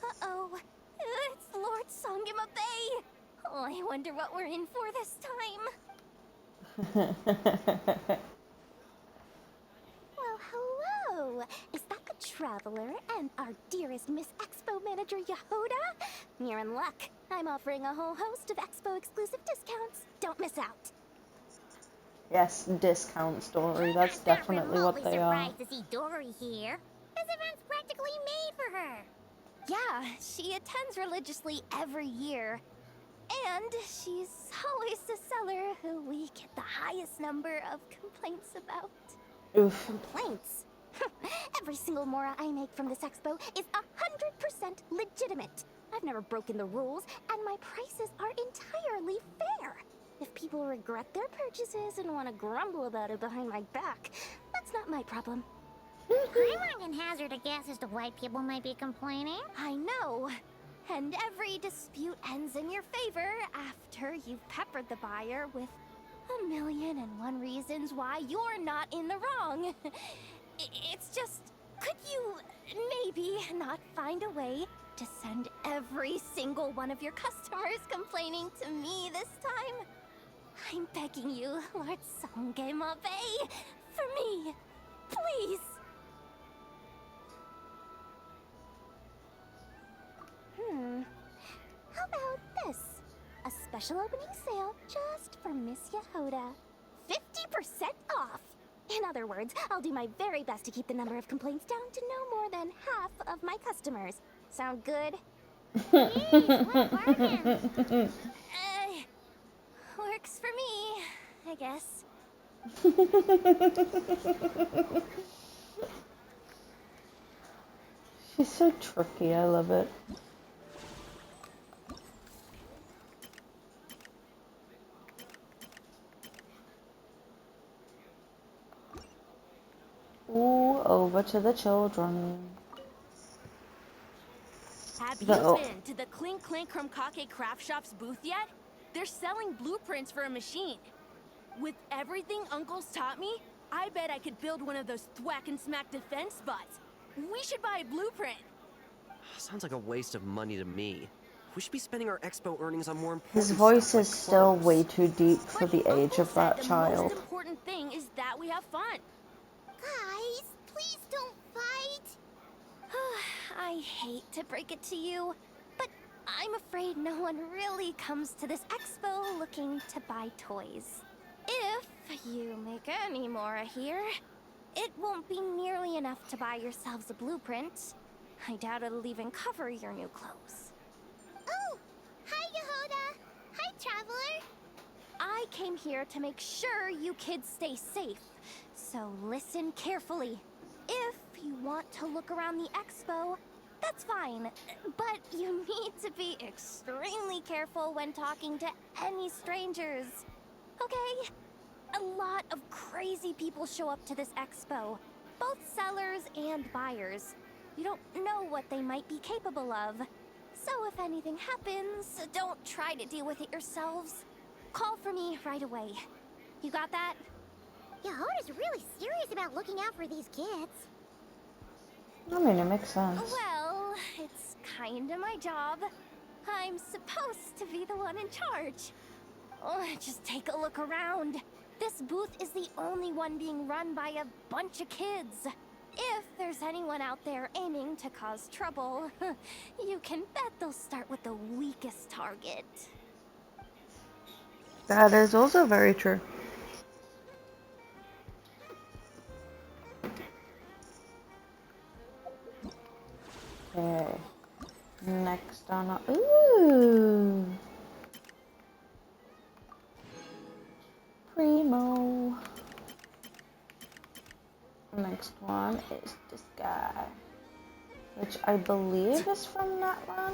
Speaker 4: Uh-oh. It's Lord Songima Bay. Oh, I wonder what we're in for this time. Well, hello. Is that the Traveler and our dearest Miss Expo Manager Yehoda? You're in luck. I'm offering a whole host of Expo exclusive discounts. Don't miss out.
Speaker 1: Yes, discount Dory. That's definitely what they are.
Speaker 7: Surprised to see Dory here. This event's practically made for her.
Speaker 4: Yeah, she attends religiously every year. And she's always the seller who we get the highest number of complaints about.
Speaker 1: Oof.
Speaker 4: Complaints? Every single mora I make from this expo is 100% legitimate. I've never broken the rules, and my prices are entirely fair. If people regret their purchases and want to grumble about it behind my back, that's not my problem.
Speaker 7: I wouldn't hazard a guess as to why people might be complaining.
Speaker 4: I know. And every dispute ends in your favor after you've peppered the buyer with 1,000,001 reasons why you're not in the wrong. It's just, could you maybe not find a way to send every single one of your customers complaining to me this time? I'm begging you, Lord Songema Bay, for me, please. How about this? A special opening sale just for Miss Yehoda. 50% off! In other words, I'll do my very best to keep the number of complaints down to no more than half of my customers. Sound good?
Speaker 7: Jeez, what a bargain.
Speaker 4: Works for me, I guess.
Speaker 1: She's so tricky. I love it. Ooh, over to the children.
Speaker 10: Have you
Speaker 1: The-
Speaker 10: been to the Clink Clink Krumkake Craft Shop's booth yet? They're selling blueprints for a machine. With everything Uncle's taught me, I bet I could build one of those thwack and smack defense bots. We should buy a blueprint.
Speaker 11: Sounds like a waste of money to me. We should be spending our expo earnings on more important
Speaker 1: His voice
Speaker 11: stuff,
Speaker 1: is
Speaker 11: like
Speaker 1: still
Speaker 11: clothes.
Speaker 1: way too deep for
Speaker 10: But
Speaker 1: the age
Speaker 10: Uncle
Speaker 1: of that
Speaker 10: said the
Speaker 1: child.
Speaker 10: most important thing is that we have fun.
Speaker 7: Guys, please don't fight.
Speaker 4: I hate to break it to you, but I'm afraid no one really comes to this expo looking to buy toys. If you make any more here, it won't be nearly enough to buy yourselves a blueprint. I doubt it'll even cover your new clothes.
Speaker 7: Oh, hi, Yehoda. Hi, Traveler.
Speaker 4: I came here to make sure you kids stay safe, so listen carefully. If you want to look around the expo, that's fine, but you need to be extremely careful when talking to any strangers. Okay? A lot of crazy people show up to this expo, both sellers and buyers. You don't know what they might be capable of. So if anything happens, don't try to deal with it yourselves. Call for me right away. You got that?
Speaker 7: Yehoda's really serious about looking out for these kids.
Speaker 1: I mean, it makes sense.
Speaker 4: Well, it's kinda my job. I'm supposed to be the one in charge. Oh, just take a look around. This booth is the only one being run by a bunch of kids. If there's anyone out there aiming to cause trouble, you can bet they'll start with the weakest target.
Speaker 1: That is also very true. Okay. Next on our... Ooh! Primo. Next one is this guy, which I believe is from that run.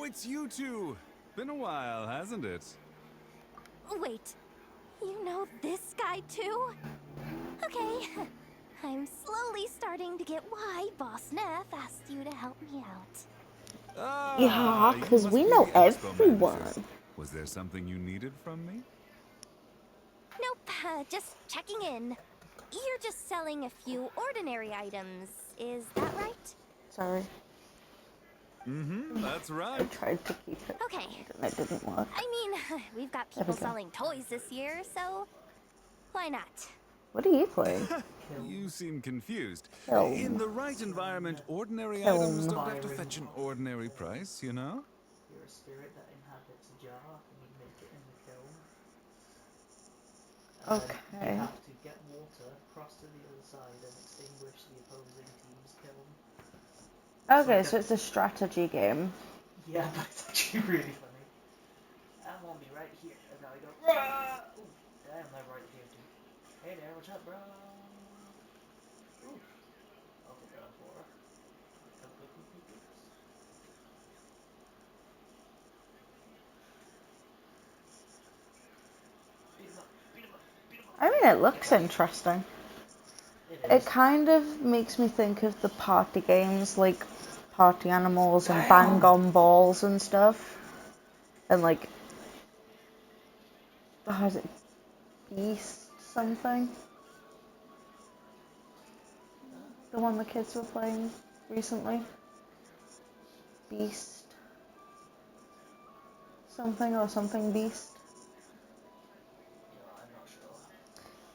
Speaker 9: it's you two. Been a while, hasn't it?
Speaker 4: Wait, you know this guy too? Okay, I'm slowly starting to get why Boss Neff asked you to help me out.
Speaker 9: Ah,
Speaker 1: Yeah,
Speaker 9: you
Speaker 1: 'cause
Speaker 9: must
Speaker 1: we
Speaker 9: be
Speaker 1: know
Speaker 9: the expo
Speaker 1: everyone.
Speaker 9: manager. Was there something you needed from me?
Speaker 4: Nope, just checking in. You're just selling a few ordinary items, is that right?
Speaker 1: Sorry.
Speaker 9: Mm-hmm, that's
Speaker 1: I
Speaker 9: right.
Speaker 1: tried to keep it
Speaker 4: Okay.
Speaker 1: and it didn't work.
Speaker 4: I mean, we've got
Speaker 1: There we
Speaker 4: people
Speaker 1: go.
Speaker 4: selling toys this year, so why not?
Speaker 1: What are you playing?
Speaker 9: You seem confused.
Speaker 1: Kiln.
Speaker 9: In the right environment, ordinary
Speaker 1: Kiln.
Speaker 9: items don't have to fetch an ordinary price, you know?
Speaker 8: You're a spirit that inhabits a jar, and you make it in the kiln. And
Speaker 1: Okay.
Speaker 8: you have to get water, cross to the other side, and extinguish the opposing team's kiln.
Speaker 1: Okay,
Speaker 8: like
Speaker 1: so it's a strategy game.
Speaker 8: Yeah, but it's actually really funny. I'm gonna be right here, and now I go, rah! Ooh, damn, they're right here too. Hey there, what's up, bro? Ooh, I'll take that up for her. Come quick, quick, quick, quick. Beat him up, beat him up, beat him up.
Speaker 1: I mean, it looks interesting. It kind of makes me think of the party games like Party Animals and Bang on Balls and stuff. And like, how is it? Beast something? The one the kids were playing recently? Beast. Something or something Beast?
Speaker 8: I'm not sure.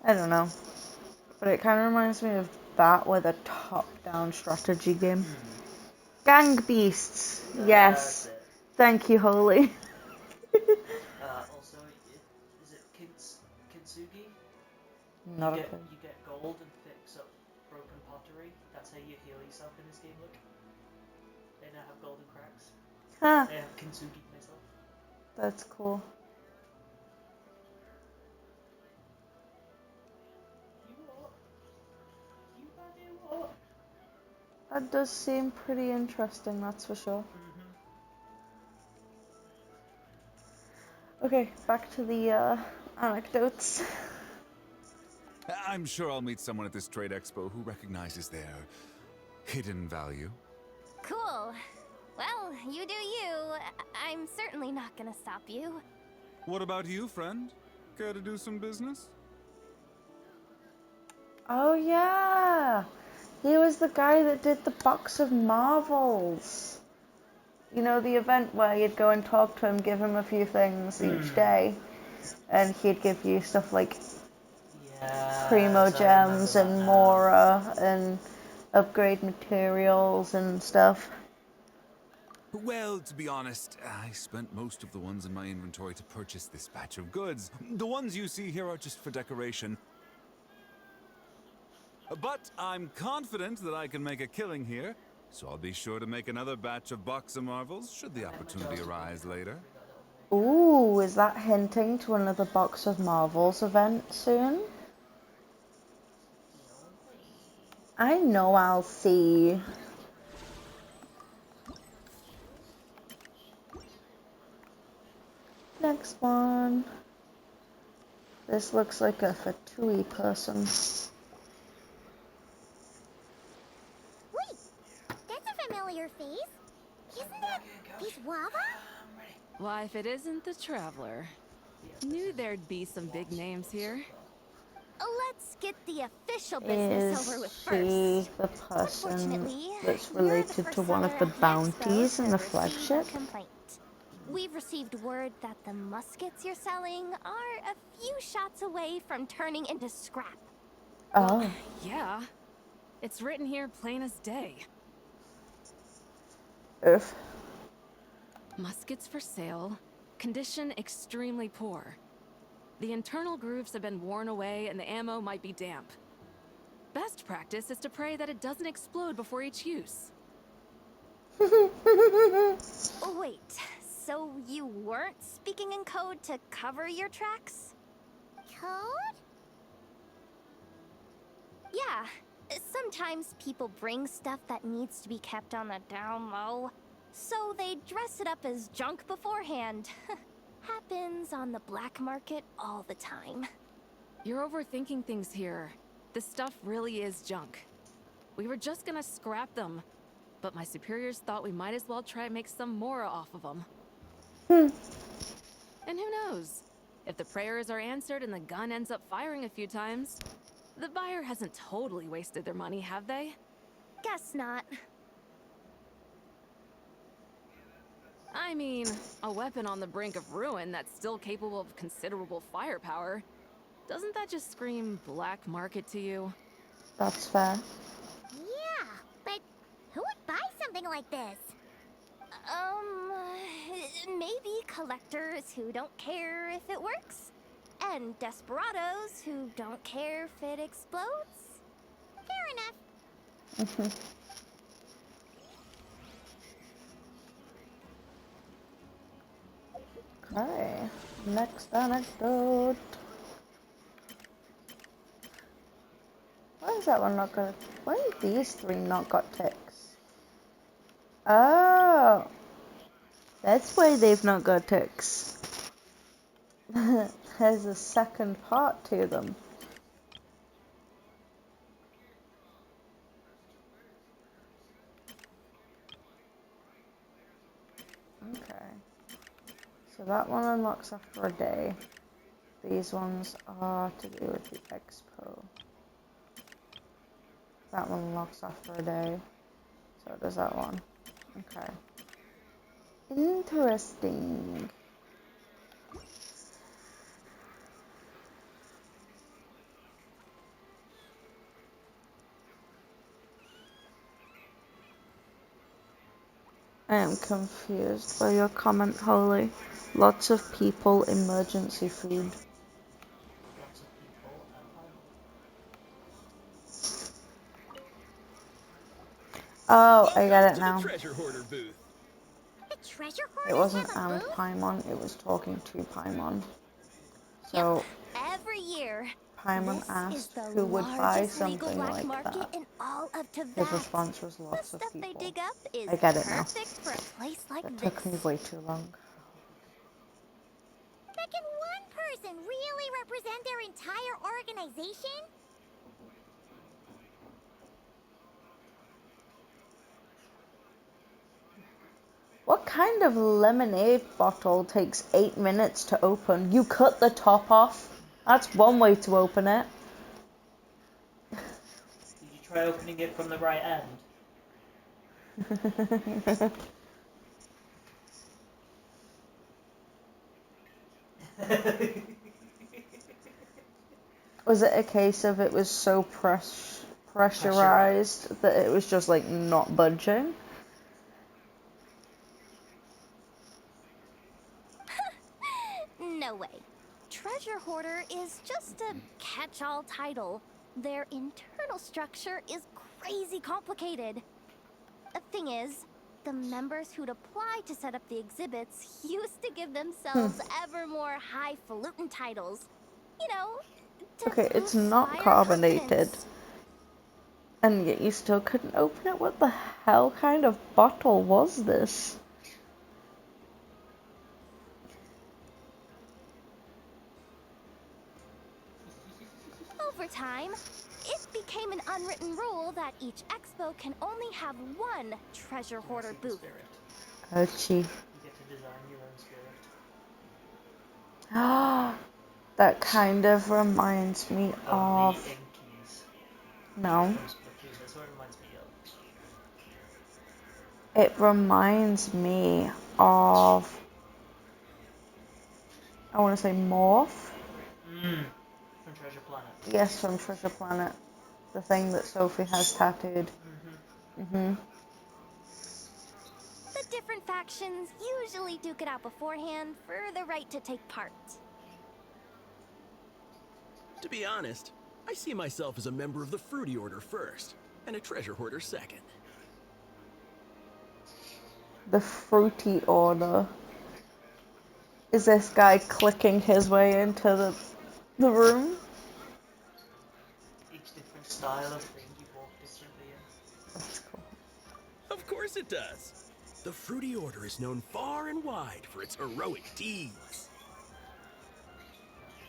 Speaker 1: I don't know. But it kind of reminds me of that with a top-down strategy game. Gang Beasts. Yes.
Speaker 8: It.
Speaker 1: Thank you, Holy.
Speaker 8: Also, is it kintsugi?
Speaker 1: Not a clue.
Speaker 8: You get gold and fix up broken pottery. That's how you heal yourself in this game, look. They now have golden cracks.
Speaker 1: Huh.
Speaker 8: I have kintsugi myself.
Speaker 1: That's cool. That does seem pretty interesting, that's for sure. Okay, back to the anecdotes.
Speaker 9: I'm sure I'll meet someone at this trade expo who recognizes their hidden value.
Speaker 4: Cool. Well, you do you. I'm certainly not gonna stop you.
Speaker 9: What about you, friend? Care to do some business?
Speaker 1: Oh yeah! He was the guy that did the box of marvels. You know, the event where you'd go and talk to him, give him a few things each day, and he'd give you stuff like Primo Gems and Mora and upgrade materials and stuff.
Speaker 9: Well, to be honest, I spent most of the ones in my inventory to purchase this batch of goods. The ones you see here are just for decoration. But I'm confident that I can make a killing here, so I'll be sure to make another batch of box of marvels should the opportunity arise later.
Speaker 1: Ooh, is that hinting to another box of marvels event soon? I know I'll see. Next one. This looks like a Fatui person.
Speaker 7: Wait, that's a familiar face. Isn't that Biswava?
Speaker 2: Why, if it isn't the Traveler. Knew there'd be some big names here.
Speaker 4: Let's get the official business over with
Speaker 1: Is
Speaker 4: first.
Speaker 1: she the person
Speaker 4: Unfortunately,
Speaker 1: that's
Speaker 4: you're the
Speaker 1: related
Speaker 4: first
Speaker 1: to one of
Speaker 4: seller
Speaker 1: the
Speaker 4: at the
Speaker 1: bounties
Speaker 4: expo
Speaker 1: in the
Speaker 4: to receive a
Speaker 1: flagship?
Speaker 4: complaint. We've received word that the muskets you're selling are a few shots away from turning into scrap.
Speaker 1: Oh.
Speaker 2: Well, yeah. It's written here plain as day.
Speaker 1: Oof.
Speaker 2: Muskets for sale. Condition extremely poor. The internal grooves have been worn away and the ammo might be damp. Best practice is to pray that it doesn't explode before each use.
Speaker 4: Wait, so you weren't speaking in code to cover your tracks?
Speaker 7: Code?
Speaker 4: Yeah. Sometimes people bring stuff that needs to be kept on the down low. So they dress it up as junk beforehand. Happens on the black market all the time.
Speaker 10: You're overthinking things here. This stuff really is junk. We were just gonna scrap them, but my superiors thought we might as well try and make some more off of them. And who knows? If the prayers are answered and the gun ends up firing a few times, the buyer hasn't totally wasted their money, have they?
Speaker 4: Guess not.
Speaker 10: I mean, a weapon on the brink of ruin that's still capable of considerable firepower. Doesn't that just scream black market to you?
Speaker 1: That's fair.
Speaker 7: Yeah, but who would buy something like this?
Speaker 4: Maybe collectors who don't care if it works, and desperados who don't care if it explodes.
Speaker 7: Fair enough.
Speaker 1: Okay, next anecdote. Why is that one not got? Why have these three not got ticks? Oh, that's why they've not got ticks. There's a second part to them. Okay. So that one unlocks after a day. These ones are to do with the expo. That one unlocks after a day. So does that one. Okay. Interesting. I am confused by your comment, Holly. Lots of people, emergency food.
Speaker 8: Lots of people and
Speaker 1: Oh, I get it
Speaker 5: To the
Speaker 1: now.
Speaker 5: treasure hoarder booth.
Speaker 7: The treasure
Speaker 1: It
Speaker 7: hoarders
Speaker 1: wasn't
Speaker 7: have a
Speaker 1: and
Speaker 7: booth?
Speaker 1: Paimon, it was talking to Paimon. So,
Speaker 4: Every year,
Speaker 1: Paimon
Speaker 4: this is
Speaker 1: asked
Speaker 4: the
Speaker 1: who would buy
Speaker 4: largest legal
Speaker 1: something
Speaker 4: black
Speaker 1: like
Speaker 4: market
Speaker 1: that.
Speaker 4: in all of
Speaker 1: His
Speaker 4: Teyvat.
Speaker 1: response was
Speaker 4: The
Speaker 1: lots of
Speaker 4: stuff they
Speaker 1: people.
Speaker 4: dig up is
Speaker 1: I get it now.
Speaker 4: perfect for a place like
Speaker 1: That
Speaker 4: this.
Speaker 1: took me way too long.
Speaker 7: But can one person really represent their entire organization?
Speaker 1: What kind of lemonade bottle takes 8 minutes to open? You cut the top off? That's one way to open it.
Speaker 8: Did you try opening it from the right end?
Speaker 1: Was it a case of it was so pressurized that it was just like not budging?
Speaker 4: No way. Treasure Hoarder is just a catch-all title. Their internal structure is crazy complicated. The thing is, the members who'd apply to set up the exhibits used to give themselves ever more highfalutin titles. You know, to
Speaker 1: Okay, it's
Speaker 4: boost
Speaker 1: not
Speaker 4: buyer
Speaker 1: carbonated.
Speaker 4: confidence.
Speaker 1: And yet you still couldn't open it? What the hell kind of bottle was this?
Speaker 4: Over time, it became an unwritten rule that each expo can only have one treasure hoarder booth.
Speaker 8: Spirit.
Speaker 1: Ouchie.
Speaker 8: You get to design your own spirit.
Speaker 1: Ah, that kind of reminds me
Speaker 8: Of
Speaker 1: of...
Speaker 8: the Inkies
Speaker 1: No.
Speaker 8: from Splatoon. That's what it reminds me of.
Speaker 1: It reminds me of... I want to say Morph.
Speaker 8: From Treasure Planet.
Speaker 1: Yes, from Treasure Planet. The thing that Sophie has tattooed.
Speaker 8: Mm-hmm.
Speaker 4: The different factions usually duke it out beforehand for the right to take part.
Speaker 5: To be honest, I see myself as a member of the Fruity Order first, and a treasure hoarder second.
Speaker 1: The Fruity Order. Is this guy clicking his way into the room?
Speaker 8: Each different style of thing you walk differently in.
Speaker 1: That's cool.
Speaker 5: Of course it does. The Fruity Order is known far and wide for its heroic deeds.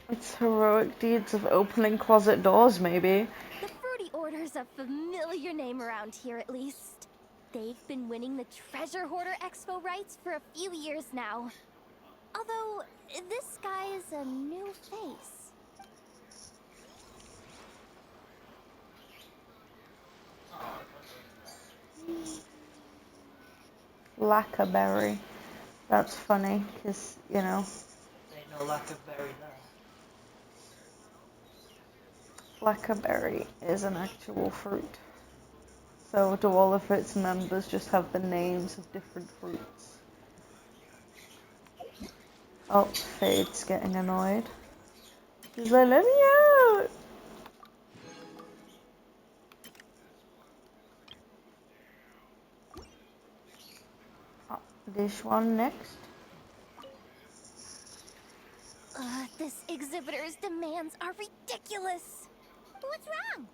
Speaker 1: It's heroic deeds of opening closet doors, maybe.
Speaker 10: The Fruity Order's a familiar name around here, at least. They've been winning the Treasure Hoarder Expo rights for a few years now. Although, this guy is a new face.
Speaker 1: Lackerberry. That's funny, because, you know.
Speaker 8: Ain't no lack of berry there.
Speaker 1: Lackerberry is an actual fruit. So do all of its members just have the names of different fruits? Oh, Fade's getting annoyed. She's like, let me out! Oh, this one next.
Speaker 10: This exhibitor's demands are ridiculous.
Speaker 7: What's wrong?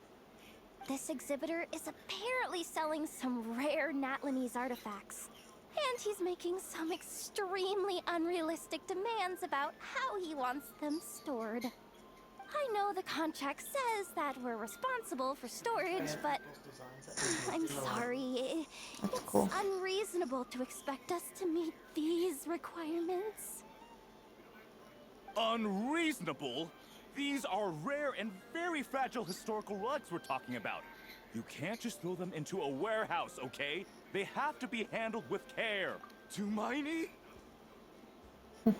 Speaker 10: This exhibitor is apparently selling some rare Natlanese artifacts. And he's making some extremely unrealistic demands about how he wants them stored. I know the contract says that we're responsible for storage, but I'm sorry.
Speaker 1: That's
Speaker 10: It's
Speaker 1: cool.
Speaker 10: unreasonable to expect us to meet these requirements.
Speaker 12: Unreasonable? These are rare and very fragile historical relics we're talking about. You can't just throw them into a warehouse, okay? They have to be handled with care. Too miney?
Speaker 7: Yep,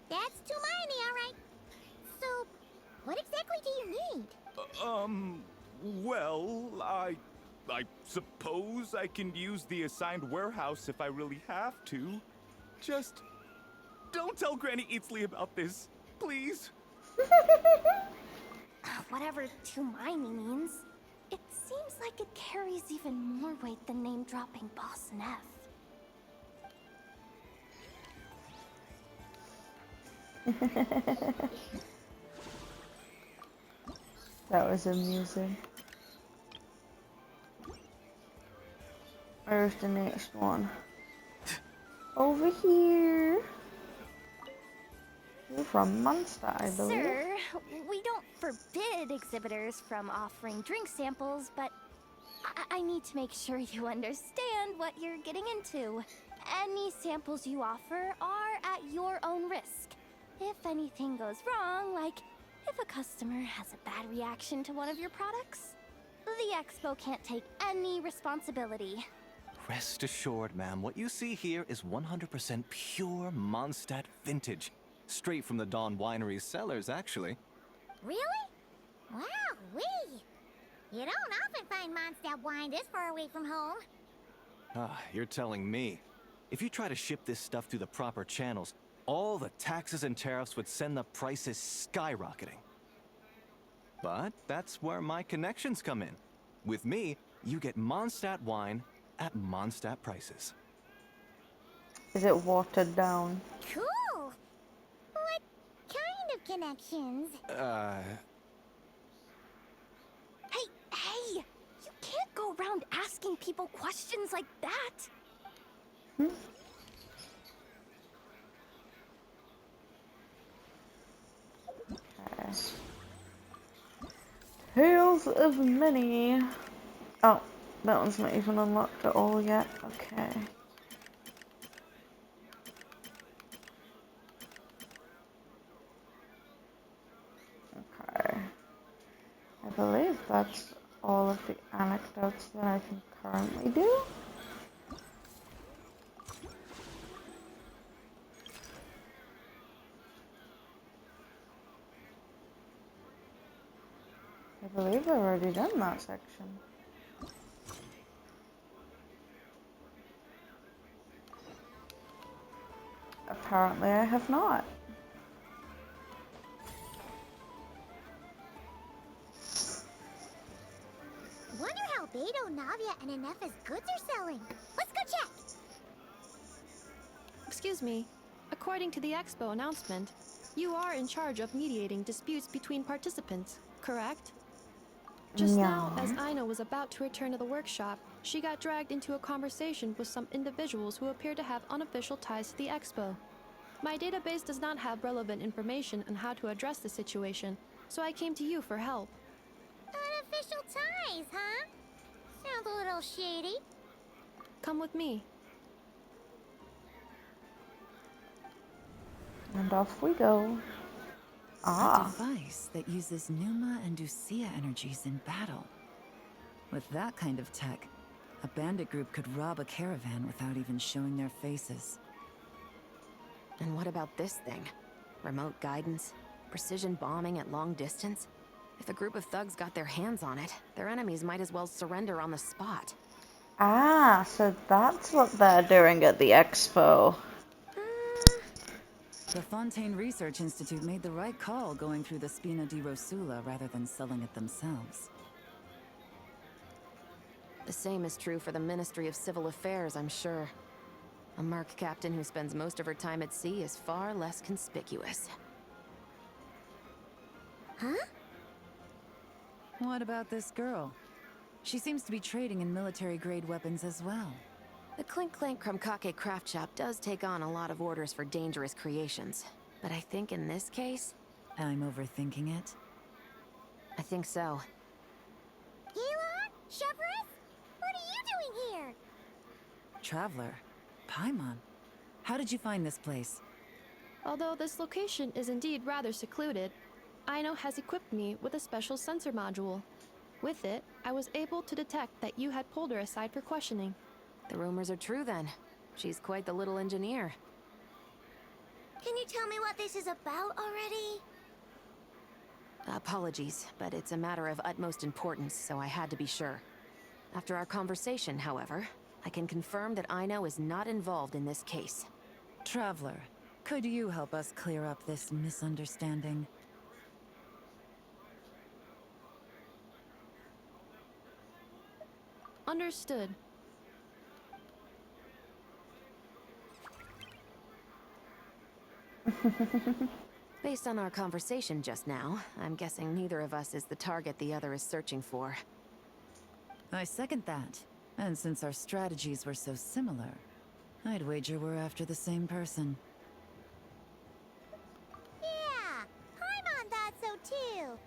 Speaker 7: that's too miny, alright. So, what exactly do you need?
Speaker 12: Well, I suppose I can use the assigned warehouse if I really have to. Just don't tell Granny Eatsley about this, please.
Speaker 10: Whatever too miney means, it seems like it carries even more weight than name-dropping Boss Neff.
Speaker 1: That was amusing. Where's the next one? Over here. You're from Munster, I believe.
Speaker 10: Sir, we don't forbid exhibitors from offering drink samples, but I need to make sure you understand what you're getting into. Any samples you offer are at your own risk. If anything goes wrong, like if a customer has a bad reaction to one of your products, the expo can't take any responsibility.
Speaker 13: Rest assured, ma'am, what you see here is 100% pure Mondstadt vintage. Straight from the Dawn Winery's cellars, actually.
Speaker 7: Really? Wow, wee! You don't often find Mondstadt wine this far away from home.
Speaker 13: Ah, you're telling me. If you try to ship this stuff through the proper channels, all the taxes and tariffs would send the prices skyrocketing. But that's where my connections come in. With me, you get Mondstadt wine at Mondstadt prices.
Speaker 1: Is it watered down?
Speaker 7: Cool! What kind of connections?
Speaker 10: Hey! You can't go around asking people questions like that!
Speaker 1: Okay. Tales of Many. Oh, that one's not even unlocked at all yet. Okay. Okay. I believe that's all of the anecdotes that I can currently do. I believe I've already done that section. Apparently I have not.
Speaker 7: Wonder how Beto, Navia, and Anepha's goods are selling. Let's go check!
Speaker 14: Excuse me. According to the Expo announcement, you are in charge of mediating disputes between participants, correct? Just now, as Aino was about to return to the workshop, she got dragged into a conversation with some individuals who appear to have unofficial ties to the expo. My database does not have relevant information on how to address the situation, so I came to you for help.
Speaker 7: Unofficial ties, huh? Sounds a little shady.
Speaker 14: Come with me.
Speaker 1: And off we go.
Speaker 2: A device that uses Numa and Usia energies in battle. With that kind of tech, a bandit group could rob a caravan without even showing their faces.
Speaker 15: And what about this thing? Remote guidance? Precision bombing at long distance? If a group of thugs got their hands on it, their enemies might as well surrender on the spot.
Speaker 1: Ah, so that's what they're doing at the expo.
Speaker 2: The Fontaine Research Institute made the right call going through the Spina di Rosula rather than selling it themselves.
Speaker 15: The same is true for the Ministry of Civil Affairs, I'm sure. A merc captain who spends most of her time at sea is far less conspicuous.
Speaker 7: Huh?
Speaker 2: What about this girl? She seems to be trading in military-grade weapons as well.
Speaker 15: The Clink Clank Krumkake craft shop does take on a lot of orders for dangerous creations. But I think in this case...
Speaker 2: I'm overthinking it.
Speaker 15: I think so.
Speaker 7: Elon? Chevrolet? What are you doing here?
Speaker 2: Traveler? Paimon? How did you find this place?
Speaker 14: Although this location is indeed rather secluded, Aino has equipped me with a special sensor module. With it, I was able to detect that you had pulled her aside for questioning.
Speaker 15: The rumors are true then. She's quite the little engineer.
Speaker 7: Can you tell me what this is about already?
Speaker 15: Apologies, but it's a matter of utmost importance, so I had to be sure. After our conversation, however, I can confirm that Aino is not involved in this case.
Speaker 2: Traveler, could you help us clear up this misunderstanding?
Speaker 14: Understood.
Speaker 15: Based on our conversation just now, I'm guessing neither of us is the target the other is searching for.
Speaker 2: I second that. And since our strategies were so similar, I'd wager we're after the same person.
Speaker 7: Yeah, Paimon thought so too.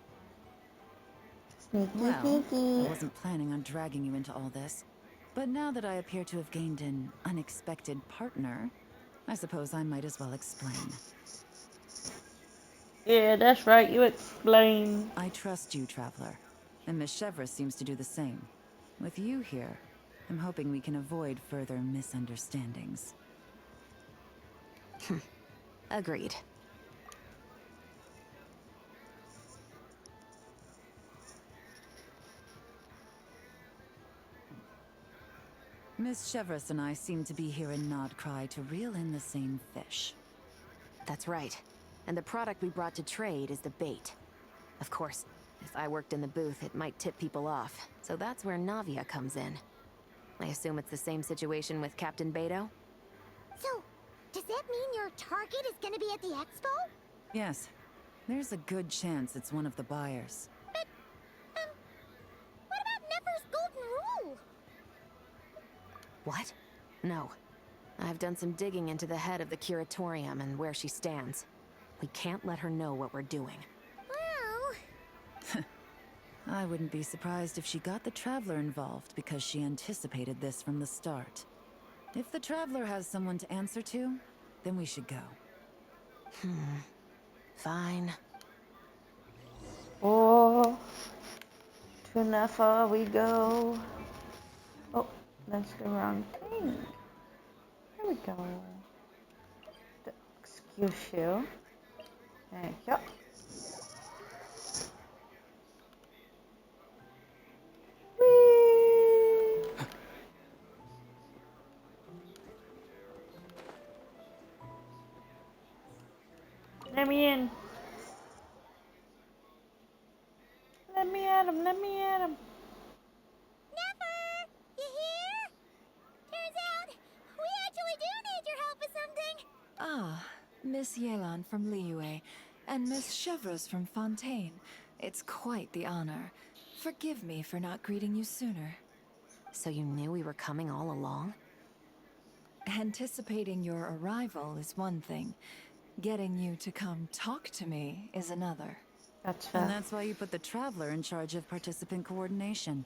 Speaker 1: Sneaky,
Speaker 2: Well,
Speaker 1: sneaky.
Speaker 2: I wasn't planning on dragging you into all this. But now that I appear to have gained an unexpected partner, I suppose I might as well explain.
Speaker 1: Yeah, that's right, you explain.
Speaker 2: I trust you, Traveler. And Miss Chevra seems to do the same. With you here, I'm hoping we can avoid further misunderstandings.
Speaker 15: Agreed.
Speaker 2: Miss Chevras and I seem to be here in Nodcry to reel in the same fish.
Speaker 15: That's right. And the product we brought to trade is the bait. Of course, if I worked in the booth, it might tip people off. So that's where Navia comes in. I assume it's the same situation with Captain Beto?
Speaker 7: So, does that mean your target is gonna be at the expo?
Speaker 2: Yes. There's a good chance it's one of the buyers.
Speaker 7: But, what about Nefer's golden rule?
Speaker 15: What? No. I've done some digging into the head of the curatorium and where she stands. We can't let her know what we're doing.
Speaker 7: Well...
Speaker 2: I wouldn't be surprised if she got the Traveler involved because she anticipated this from the start. If the Traveler has someone to answer to, then we should go.
Speaker 15: Fine.
Speaker 1: Oh, to Nefa we go. Oh, that's the wrong thing. There we go. Excuse you. There you go. Let me in. Let me at him, let me at him.
Speaker 7: Nefer! You here? Turns out, we actually do need your help with something.
Speaker 16: Ah, Miss Yelan from Liyue, and Miss Chevres from Fontaine. It's quite the honor. Forgive me for not greeting you sooner.
Speaker 15: So you knew we were coming all along?
Speaker 16: Anticipating your arrival is one thing. Getting you to come talk to me is another.
Speaker 1: That's fair.
Speaker 2: And that's why you put the Traveler in charge of participant coordination.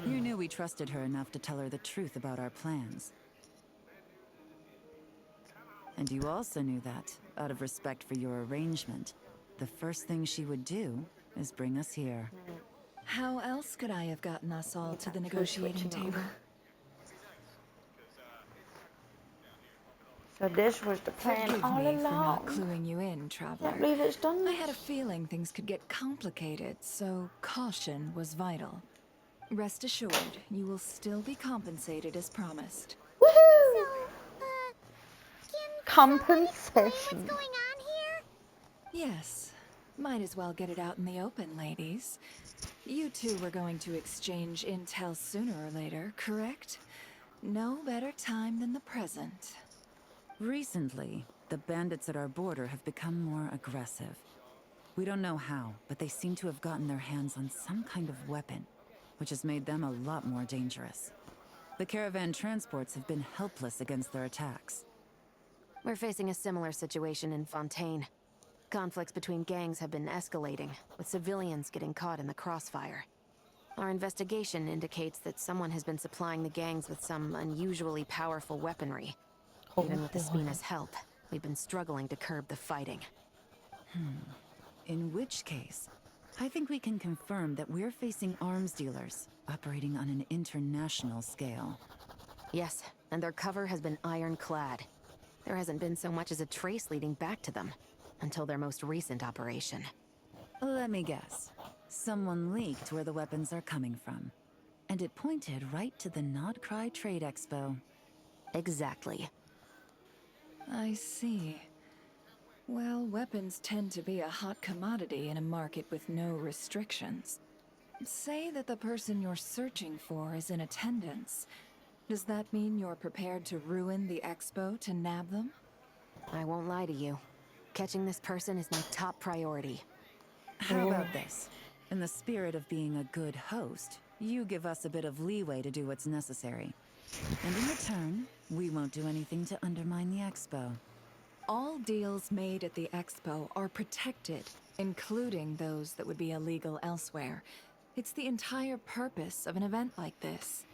Speaker 2: You knew we trusted her enough to tell her the truth about our plans. And you also knew that, out of respect for your arrangement, the first thing she would do is bring us here.
Speaker 16: How else could I have gotten us all to the negotiating table?
Speaker 1: So this was the plan
Speaker 16: Forgive
Speaker 1: all
Speaker 16: me for not
Speaker 1: along.
Speaker 16: cluing you in, Traveler.
Speaker 1: Can't believe it's done
Speaker 16: I
Speaker 1: this.
Speaker 16: had a feeling things could get complicated, so caution was vital. Rest assured, you will still be compensated as promised.
Speaker 1: Woohoo!
Speaker 7: Compensation. What's
Speaker 1: Compensation.
Speaker 7: going on here?
Speaker 16: Yes. Might as well get it out in the open, ladies. You two were going to exchange intel sooner or later, correct? No better time than the present.
Speaker 2: Recently, the bandits at our border have become more aggressive. We don't know how, but they seem to have gotten their hands on some kind of weapon, which has made them a lot more dangerous. The caravan transports have been helpless against their attacks.
Speaker 15: We're facing a similar situation in Fontaine. Conflicts between gangs have been escalating, with civilians getting caught in the crossfire. Our investigation indicates that someone has been supplying the gangs with some unusually powerful weaponry. Even with Espina's help, we've been struggling to curb the fighting.
Speaker 2: In which case, I think we can confirm that we're facing arms dealers operating on an international scale.
Speaker 15: Yes, and their cover has been ironclad. There hasn't been so much as a trace leading back to them, until their most recent operation.
Speaker 2: Let me guess. Someone leaked where the weapons are coming from. And it pointed right to the Nodcry Trade Expo.
Speaker 15: Exactly.
Speaker 16: I see. Well, weapons tend to be a hot commodity in a market with no restrictions. Say that the person you're searching for is in attendance. Does that mean you're prepared to ruin the expo to nab them?
Speaker 15: I won't lie to you. Catching this person is my top priority.
Speaker 2: How about this? In the spirit of being a good host, you give us a bit of leeway to do what's necessary. And in return, we won't do anything to undermine the expo.
Speaker 16: All deals made at the expo are protected, including those that would be illegal elsewhere. It's the entire purpose of an event like this.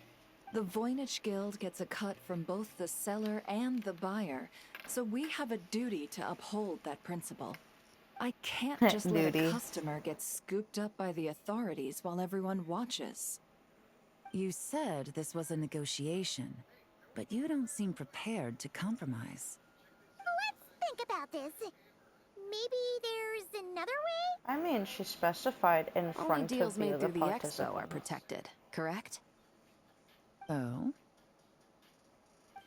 Speaker 16: The Voynich Guild gets a cut from both the seller and the buyer, so we have a duty to uphold that principle. I can't just let a customer get scooped up by the authorities while everyone watches.
Speaker 2: You said this was a negotiation, but you don't seem prepared to compromise.
Speaker 7: Let's think about this. Maybe there's another way?
Speaker 1: I mean, she specified in
Speaker 15: Only
Speaker 1: front
Speaker 15: deals
Speaker 1: of the
Speaker 15: made
Speaker 1: other
Speaker 15: through the expo
Speaker 1: participants.
Speaker 15: are protected, correct?
Speaker 2: Oh?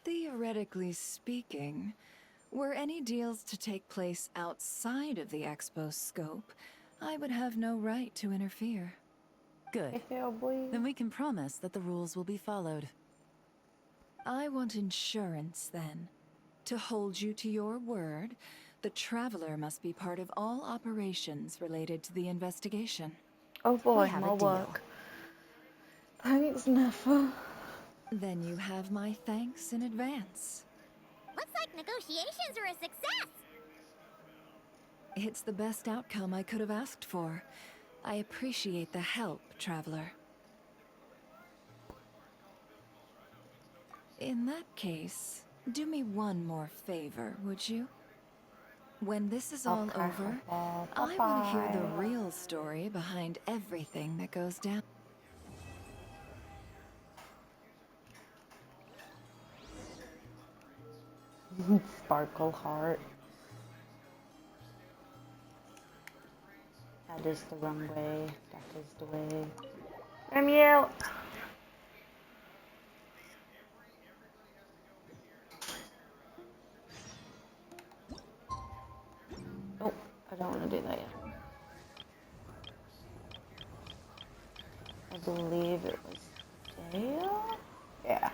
Speaker 16: Theoretically speaking, were any deals to take place outside of the expo's scope, I would have no right to interfere.
Speaker 2: Good.
Speaker 1: Yeah, boy.
Speaker 2: Then we can promise that the rules will be followed.
Speaker 16: I want insurance, then. To hold you to your word, the Traveler must be part of all operations related to the investigation.
Speaker 1: Oh boy,
Speaker 15: have a
Speaker 1: more
Speaker 15: deal.
Speaker 1: work. Thanks, Nefa.
Speaker 16: Then you have my thanks in advance.
Speaker 7: Looks like negotiations are a success.
Speaker 16: It's the best outcome I could have asked for. I appreciate the help, Traveler. In that case, do me one more favor, would you? When this is all over, I want to hear the real story behind everything that goes down.
Speaker 1: Sparkle heart. That is the wrong way. That is the way. I'm you. Oh, I don't want to do that yet. I believe it was Dale? Yeah.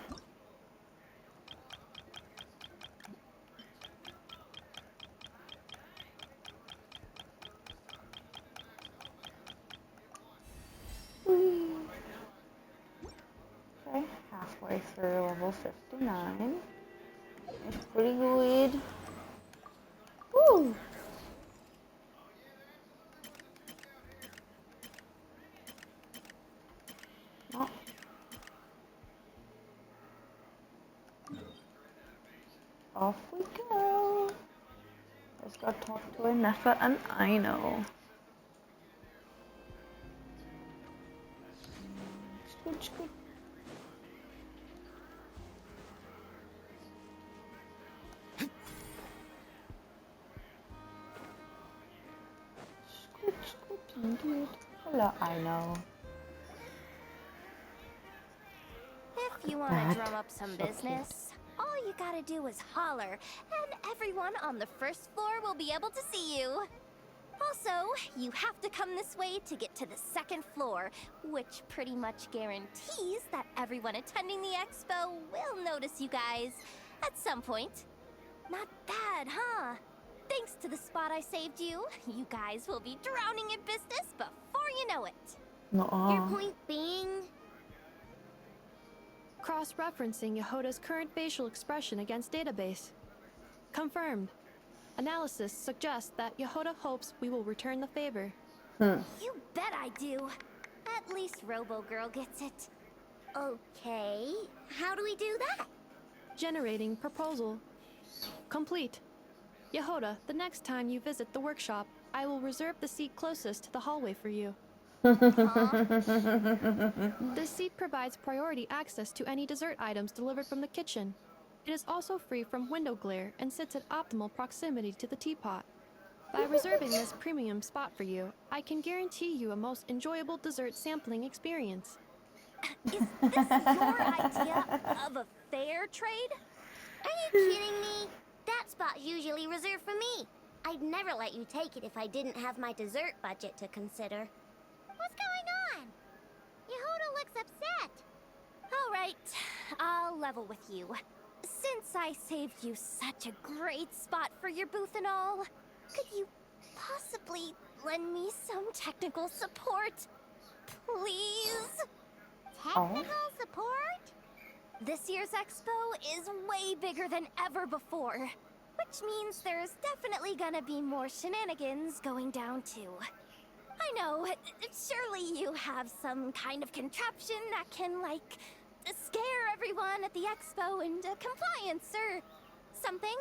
Speaker 1: Whee! way through level 59. It's pretty good. Woo! Oh. Off we go. Let's go talk to Nefa and Aino. Scoot, scoot. Scoot, scoot, indeed. Hello, Aino.
Speaker 7: If you want to drum up some business, all you gotta do is holler, and everyone on the first floor will be able to see you. Also, you have to come this way to get to the second floor, which pretty much guarantees that everyone attending the expo will notice you guys at some point. Not bad, huh? Thanks to the spot I saved you, you guys will be drowning in business before you know it. Your point being?
Speaker 14: Cross-referencing Yehoda's current facial expression against database. Confirmed. Analysis suggests that Yehoda hopes we will return the favor.
Speaker 7: You bet I do. At least Robo-Girl gets it. Okay, how do we do that?
Speaker 14: Generating proposal. Complete. Yehoda, the next time you visit the workshop, I will reserve the seat closest to the hallway for you. This seat provides priority access to any dessert items delivered from the kitchen. It is also free from window glare and sits at optimal proximity to the teapot. By reserving this premium spot for you, I can guarantee you a most enjoyable dessert sampling experience.
Speaker 7: Is this your idea of a fair trade? Are you kidding me? That spot's usually reserved for me. I'd never let you take it if I didn't have my dessert budget to consider. What's going on? Yehoda looks upset. All right, I'll level with you. Since I saved you such a great spot for your booth and all, could you possibly lend me some technical support? Please? Technical support? This year's expo is way bigger than ever before, which means there's definitely gonna be more shenanigans going down too. I know, surely you have some kind of contraption that can, like, scare everyone at the expo into compliance or something.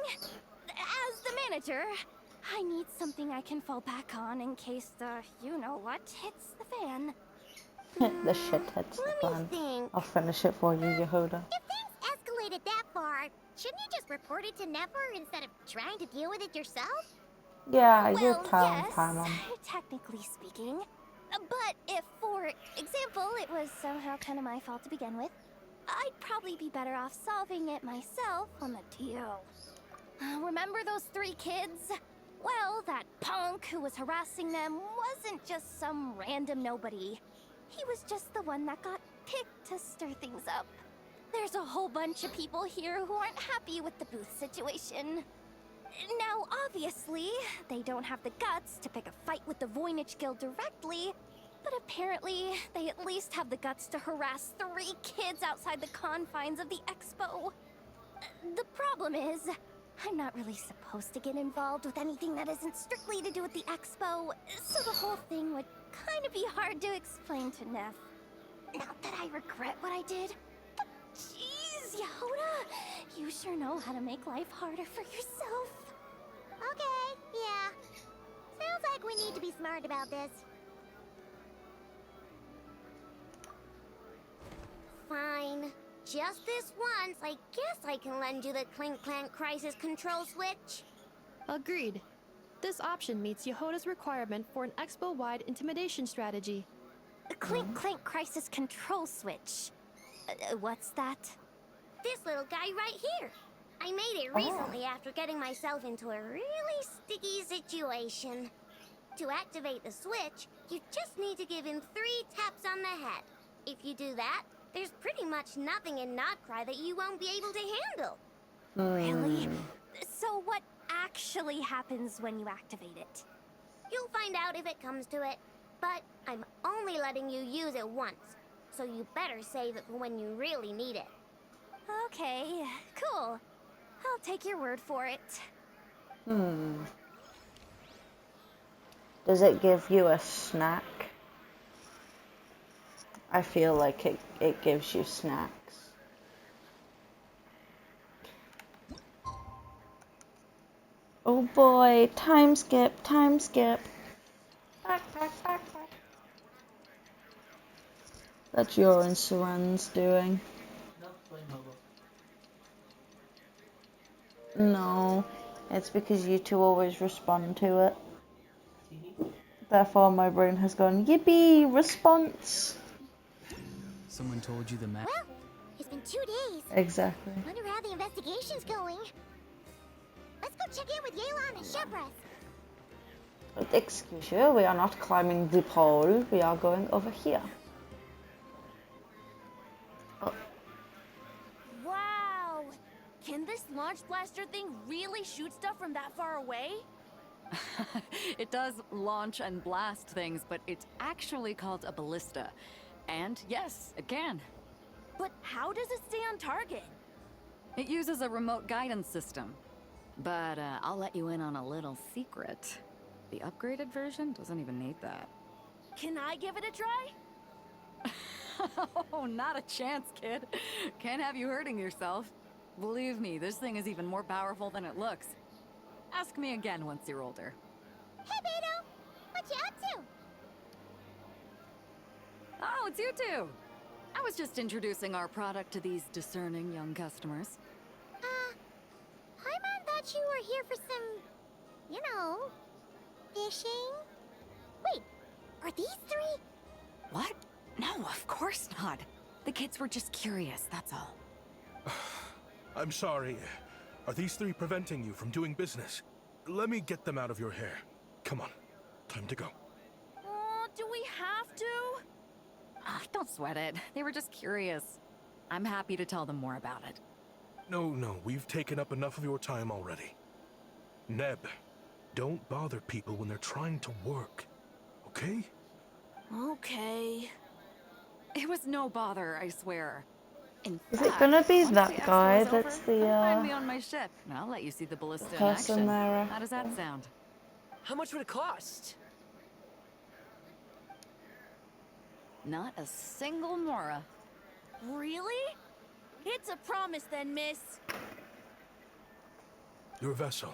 Speaker 7: As the manager, I need something I can fall back on in case the you-know-what hits the fan.
Speaker 1: The shit hits the fan. I'll finish it for you, Yehoda.
Speaker 7: If things escalated that far, shouldn't you just report it to Nefer instead of trying to deal with it yourself?
Speaker 1: Yeah,
Speaker 7: well,
Speaker 1: you're telling
Speaker 7: yes,
Speaker 1: Paimon.
Speaker 7: technically speaking. But if, for example, it was somehow kind of my fault to begin with, I'd probably be better off solving it myself on the DL. Remember those 3 kids? Well, that punk who was harassing them wasn't just some random nobody. He was just the one that got picked to stir things up. There's a whole bunch of people here who aren't happy with the booth situation. Now, obviously, they don't have the guts to pick a fight with the Voynich Guild directly, but apparently, they at least have the guts to harass 3 kids outside the confines of the expo. The problem is, I'm not really supposed to get involved with anything that isn't strictly to do with the expo, so the whole thing would kind of be hard to explain to Neff. Not that I regret what I did, but jeez, Yehoda, you sure know how to make life harder for yourself. Okay, yeah. Sounds like we need to be smart about this. Fine. Just this once, I guess I can lend you the Clink Clank Crisis Control Switch.
Speaker 14: Agreed. This option meets Yehoda's requirement for an expo-wide intimidation strategy.
Speaker 7: The Clink Clank Crisis Control Switch. What's that? This little guy right here. I made it recently after getting myself into a really sticky situation. To activate the switch, you just need to give him 3 taps on the head. If you do that, there's pretty much nothing in Notcry that you won't be able to handle. Really? So what actually happens when you activate it? You'll find out if it comes to it, but I'm only letting you use it once, so you better save it for when you really need it. Okay, cool. I'll take your word for it.
Speaker 1: Does it give you a snack? I feel like it gives you snacks. Oh boy, time skip, time skip. Back. That's your and Saran's doing.
Speaker 8: Nope, playing mobile.
Speaker 1: No, it's because you two always respond to it. Therefore, my brain has gone, yippee, response.
Speaker 17: Someone told you the map.
Speaker 7: Well, it's been 2 days.
Speaker 1: Exactly.
Speaker 7: Wonder how the investigation's going. Let's go check in with Yelan and Shepras.
Speaker 1: But excuse you, we are not climbing the pole. We are going over here. Oh.
Speaker 10: Wow! Can this launch blaster thing really shoot stuff from that far away?
Speaker 2: It does launch and blast things, but it's actually called a ballista. And yes, it can.
Speaker 10: But how does it stay on target?
Speaker 2: It uses a remote guidance system. But I'll let you in on a little secret. The upgraded version doesn't even need that.
Speaker 10: Can I give it a try?
Speaker 2: Oh, not a chance, kid. Can't have you hurting yourself. Believe me, this thing is even more powerful than it looks. Ask me again once you're older.
Speaker 7: Hey, Beto! What you up to?
Speaker 2: Oh, it's you two! I was just introducing our product to these discerning young customers.
Speaker 7: Paimon thought you were here for some, you know, fishing? Wait, are these three?
Speaker 2: What? No, of course not. The kids were just curious, that's all.
Speaker 5: I'm sorry. Are these three preventing you from doing business? Let me get them out of your hair. Come on. Time to go.
Speaker 10: Do we have to?
Speaker 2: Don't sweat it. They were just curious. I'm happy to tell them more about it.
Speaker 5: No, we've taken up enough of your time already. Neb, don't bother people when they're trying to work. Okay?
Speaker 10: Okay.
Speaker 2: It was no bother, I swear.
Speaker 1: Is it gonna be
Speaker 2: once
Speaker 1: that
Speaker 2: the expo
Speaker 1: guy
Speaker 2: is over,
Speaker 1: that's the
Speaker 2: come find me on my ship, and I'll let you see the ballista in
Speaker 1: person
Speaker 2: action.
Speaker 1: there?
Speaker 2: How does that sound?
Speaker 11: How much would it cost?
Speaker 2: Not a single mora.
Speaker 10: Really? It's a promise then, miss.
Speaker 5: Your vessel.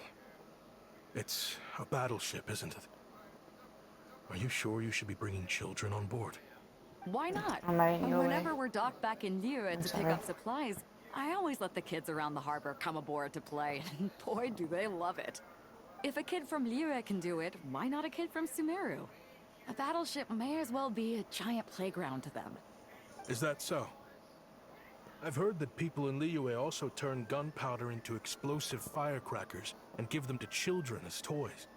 Speaker 5: It's a battleship, isn't it? Are you sure you should be bringing children on board?
Speaker 2: Why not?
Speaker 1: I'm letting
Speaker 2: And
Speaker 1: you away.
Speaker 2: whenever we're docked back in Liyue to pick
Speaker 1: sorry.
Speaker 2: up supplies, I always let the kids around the harbor come aboard to play, and boy, do they love it. If a kid from Liyue can do it, why not a kid from Sumeru? A battleship may as well be a giant playground to them.
Speaker 5: Is that so? I've heard that people in Liyue also turn gunpowder into explosive firecrackers and give them to children as toys.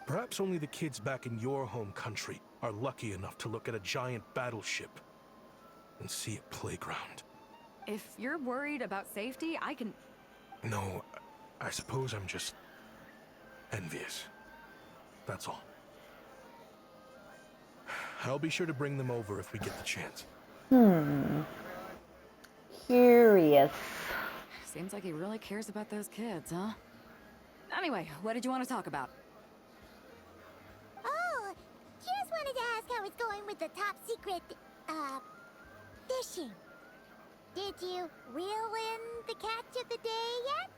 Speaker 5: Perhaps only the kids back in your home country are lucky enough to look at a giant battleship and see a playground.
Speaker 2: If you're worried about safety, I can...
Speaker 5: No, I suppose I'm just envious. That's all. I'll be sure to bring them over if we get the chance.
Speaker 1: Curious.
Speaker 2: Seems like he really cares about those kids, huh? Anyway, what did you want to talk about?
Speaker 7: Oh, just wanted to ask how it's going with the top secret, fishing. Did you reel in the catch of the day yet?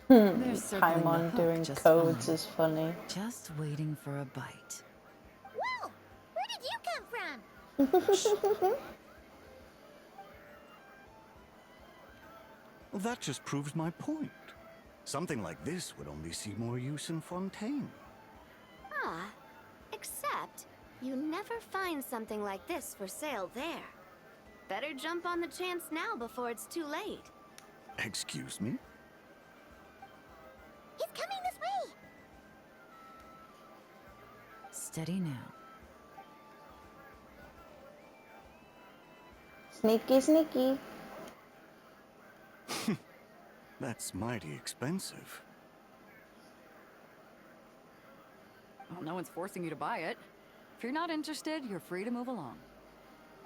Speaker 2: They're circling the
Speaker 1: Paimon
Speaker 2: hook
Speaker 1: doing
Speaker 2: just
Speaker 1: codes
Speaker 2: fine.
Speaker 1: is funny.
Speaker 2: Just waiting for a bite.
Speaker 7: Whoa! Where did you come from?
Speaker 18: Well, that just proves my point. Something like this would only see more use in Fontaine.
Speaker 15: Except, you never find something like this for sale there. Better jump on the chance now before it's too late.
Speaker 18: Excuse me?
Speaker 7: He's coming this way!
Speaker 2: Steady now.
Speaker 1: Sneaky, sneaky.
Speaker 18: That's mighty expensive.
Speaker 2: Well, no one's forcing you to buy it. If you're not interested, you're free to move along.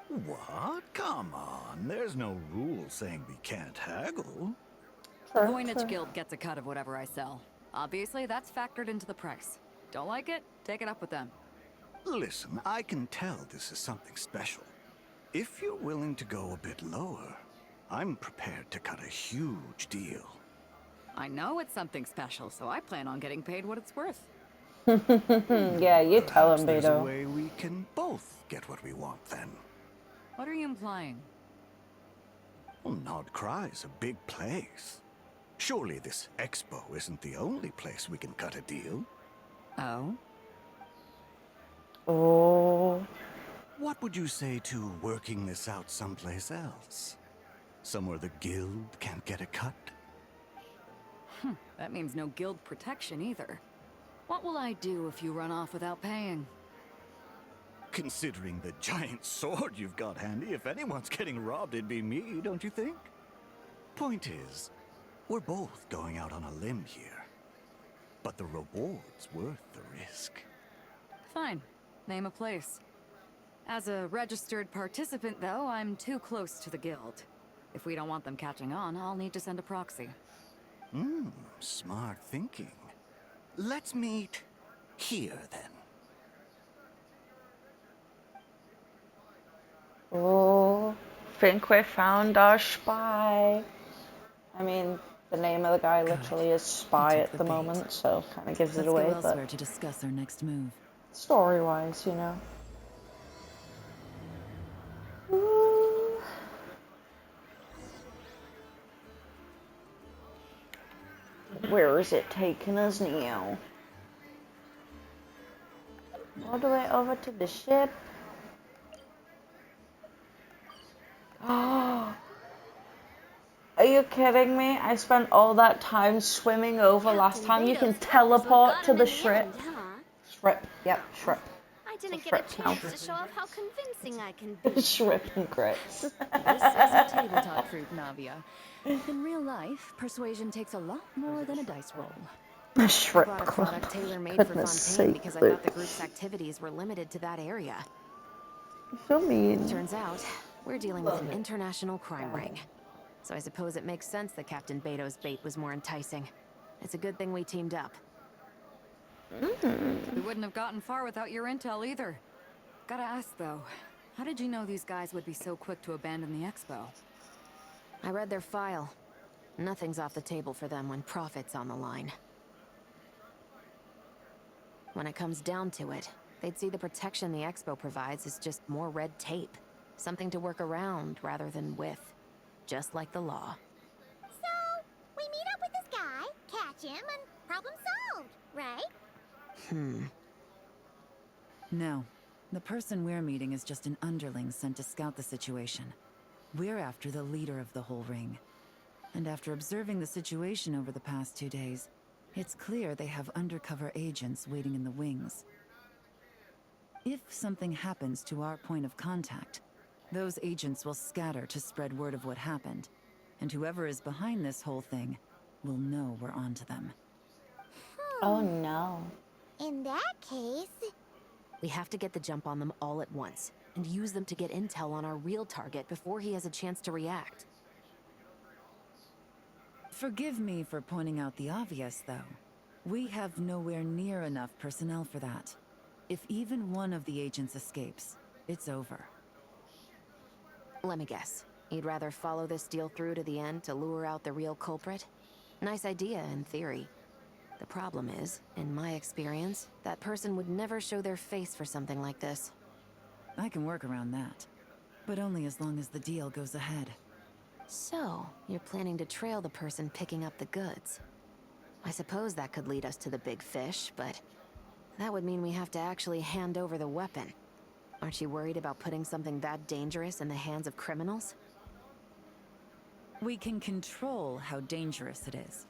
Speaker 18: What? Come on. There's no rule saying we can't haggle.
Speaker 2: The Voynich Guild gets a cut of whatever I sell. Obviously, that's factored into the price. Don't like it? Take it up with them.
Speaker 18: Listen, I can tell this is something special. If you're willing to go a bit lower, I'm prepared to cut a huge deal.
Speaker 2: I know it's something special, so I plan on getting paid what it's worth.
Speaker 1: Yeah, you tell him,
Speaker 18: There's a
Speaker 1: Beto.
Speaker 18: way we can both get what we want then.
Speaker 2: What are you implying?
Speaker 18: Well, Nod Cry's a big place. Surely this expo isn't the only place we can cut a deal.
Speaker 2: Oh?
Speaker 1: Oh.
Speaker 18: What would you say to working this out someplace else? Somewhere the guild can't get a cut?
Speaker 2: That means no guild protection either. What will I do if you run off without paying?
Speaker 18: Considering the giant sword you've got handy, if anyone's getting robbed, it'd be me, don't you think? Point is, we're both going out on a limb here. But the reward's worth the risk.
Speaker 2: Fine. Name a place. As a registered participant, though, I'm too close to the guild. If we don't want them catching on, I'll need to send a proxy.
Speaker 18: Smart thinking. Let's meet here, then.
Speaker 1: Oh, think we found our spy. I mean, the name of the guy literally is Spy at the moment, so kind of gives it away,
Speaker 2: Let's go elsewhere
Speaker 1: but
Speaker 2: to discuss our next move.
Speaker 1: story-wise, you know. Ooh. Where is it taking us now? All the way over to the ship. Oh, are you kidding me? I spent all that time swimming over last time. You can teleport to the shrimp. Shrimp, yep, shrimp.
Speaker 7: I didn't
Speaker 1: So
Speaker 7: get a
Speaker 1: shrimp now.
Speaker 7: chance to show off how convincing I can be.
Speaker 1: Shrimp and grits.
Speaker 6: This isn't tabletop fruit, Navia. In real life, persuasion takes a lot more than a dice roll.
Speaker 1: A
Speaker 6: I
Speaker 1: shrimp
Speaker 6: brought a
Speaker 1: club.
Speaker 6: product tailor-made for
Speaker 1: Goodness
Speaker 6: Fontaine
Speaker 1: sake,
Speaker 6: because I
Speaker 1: Luke.
Speaker 6: thought the group's activities were limited to that area.
Speaker 1: So mean.
Speaker 6: Turns out, we're dealing with an international crime ring. So I suppose it makes sense that Captain Beto's bait was more enticing. It's a good thing we teamed up.
Speaker 2: We wouldn't have gotten far without your intel either. Gotta ask though, how did you know these guys would be so quick to abandon the expo?
Speaker 6: I read their file. Nothing's off the table for them when profit's on the line. When it comes down to it, they'd see the protection the expo provides as just more red tape. Something to work around rather than with. Just like the law.
Speaker 7: So, we meet up with this guy, catch him, and problem solved, right?
Speaker 2: No. The person we're meeting is just an underling sent to scout the situation. We're after the leader of the whole ring. And after observing the situation over the past 2 days, it's clear they have undercover agents waiting in the wings. If something happens to our point of contact, those agents will scatter to spread word of what happened, and whoever is behind this whole thing will know we're onto them.
Speaker 1: Oh no.
Speaker 7: In that case...
Speaker 6: We have to get the jump on them all at once, and use them to get intel on our real target before he has a chance to react.
Speaker 2: Forgive me for pointing out the obvious, though. We have nowhere near enough personnel for that. If even one of the agents escapes, it's over.
Speaker 6: Let me guess. You'd rather follow this deal through to the end to lure out the real culprit? Nice idea, in theory. The problem is, in my experience, that person would never show their face for something like this.
Speaker 2: I can work around that. But only as long as the deal goes ahead.
Speaker 6: So, you're planning to trail the person picking up the goods. I suppose that could lead us to the big fish, but... that would mean we have to actually hand over the weapon. Aren't you worried about putting something that dangerous in the hands of criminals?
Speaker 2: We can control how dangerous it is.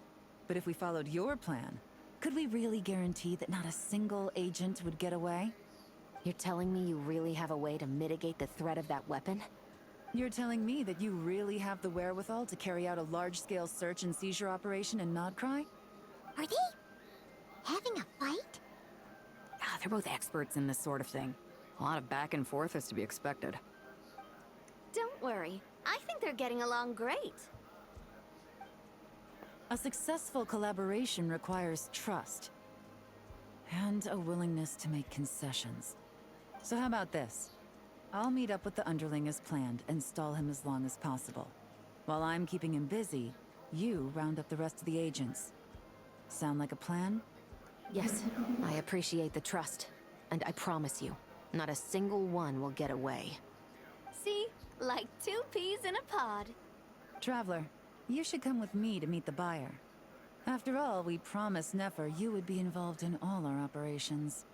Speaker 2: But if we followed your plan, could we really guarantee that not a single agent would get away?
Speaker 6: You're telling me you really have a way to mitigate the threat of that weapon?
Speaker 2: You're telling me that you really have the wherewithal to carry out a large-scale search and seizure operation in Nodcry?
Speaker 7: Are they having a fight?
Speaker 2: They're both experts in this sort of thing. A lot of back and forth is to be expected.
Speaker 7: worry. I think they're getting along great.
Speaker 2: A successful collaboration requires trust and a willingness to make concessions. So how about this? I'll meet up with the underling as planned and stall him as long as possible. While I'm keeping him busy, you round up the rest of the agents. Sound like a plan?
Speaker 15: Yes, I appreciate the trust. And I promise you, not a single one will get away.
Speaker 7: See? Like 2 peas in a pod.
Speaker 2: Traveler, you should come with me to meet the buyer. After all, we promised Nefer you would be involved in all our operations.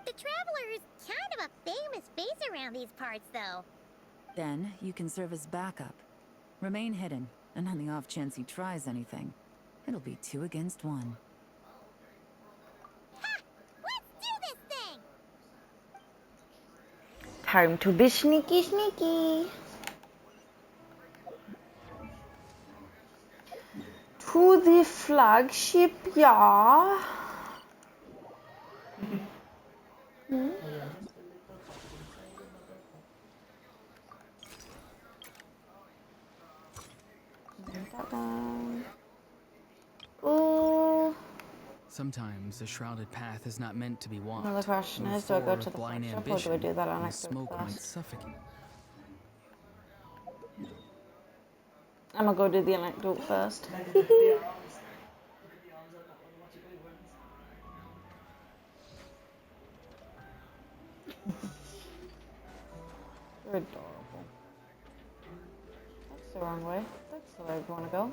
Speaker 7: The Traveler is kind of a famous face around these parts, though.
Speaker 2: Then, you can serve as backup. Remain hidden, and on the off chance he tries anything, it'll be 2 against 1.
Speaker 7: Let's do this thing!
Speaker 1: Time to be sneaky, sneaky. To the flagship, yeah. Oh.
Speaker 17: Sometimes a shrouded path is not meant to be walked.
Speaker 1: Another question
Speaker 17: Move
Speaker 1: is, do I go
Speaker 17: forward
Speaker 1: to
Speaker 17: with
Speaker 1: the
Speaker 17: blind
Speaker 1: flagship or do I
Speaker 17: ambition,
Speaker 1: do that on
Speaker 17: and the
Speaker 1: Eclipse
Speaker 17: smoke might
Speaker 1: first?
Speaker 17: suffocate.
Speaker 1: I'm gonna go do the anecdote first. You're adorable. That's the wrong way. That's the way I want to go.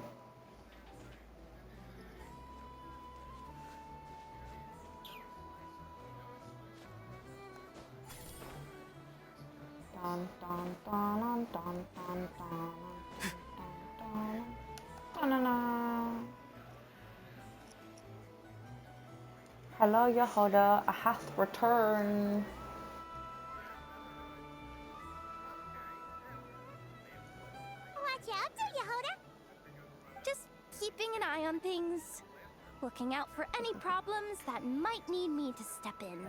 Speaker 1: Dun, dun, dun, dun, dun, dun, dun, dun, dun, dun, dun. Hello, Yehoda. I hath returned.
Speaker 7: Watch out, Yehoda!
Speaker 10: Just keeping an eye on things. Looking out for any problems that might need me to step in.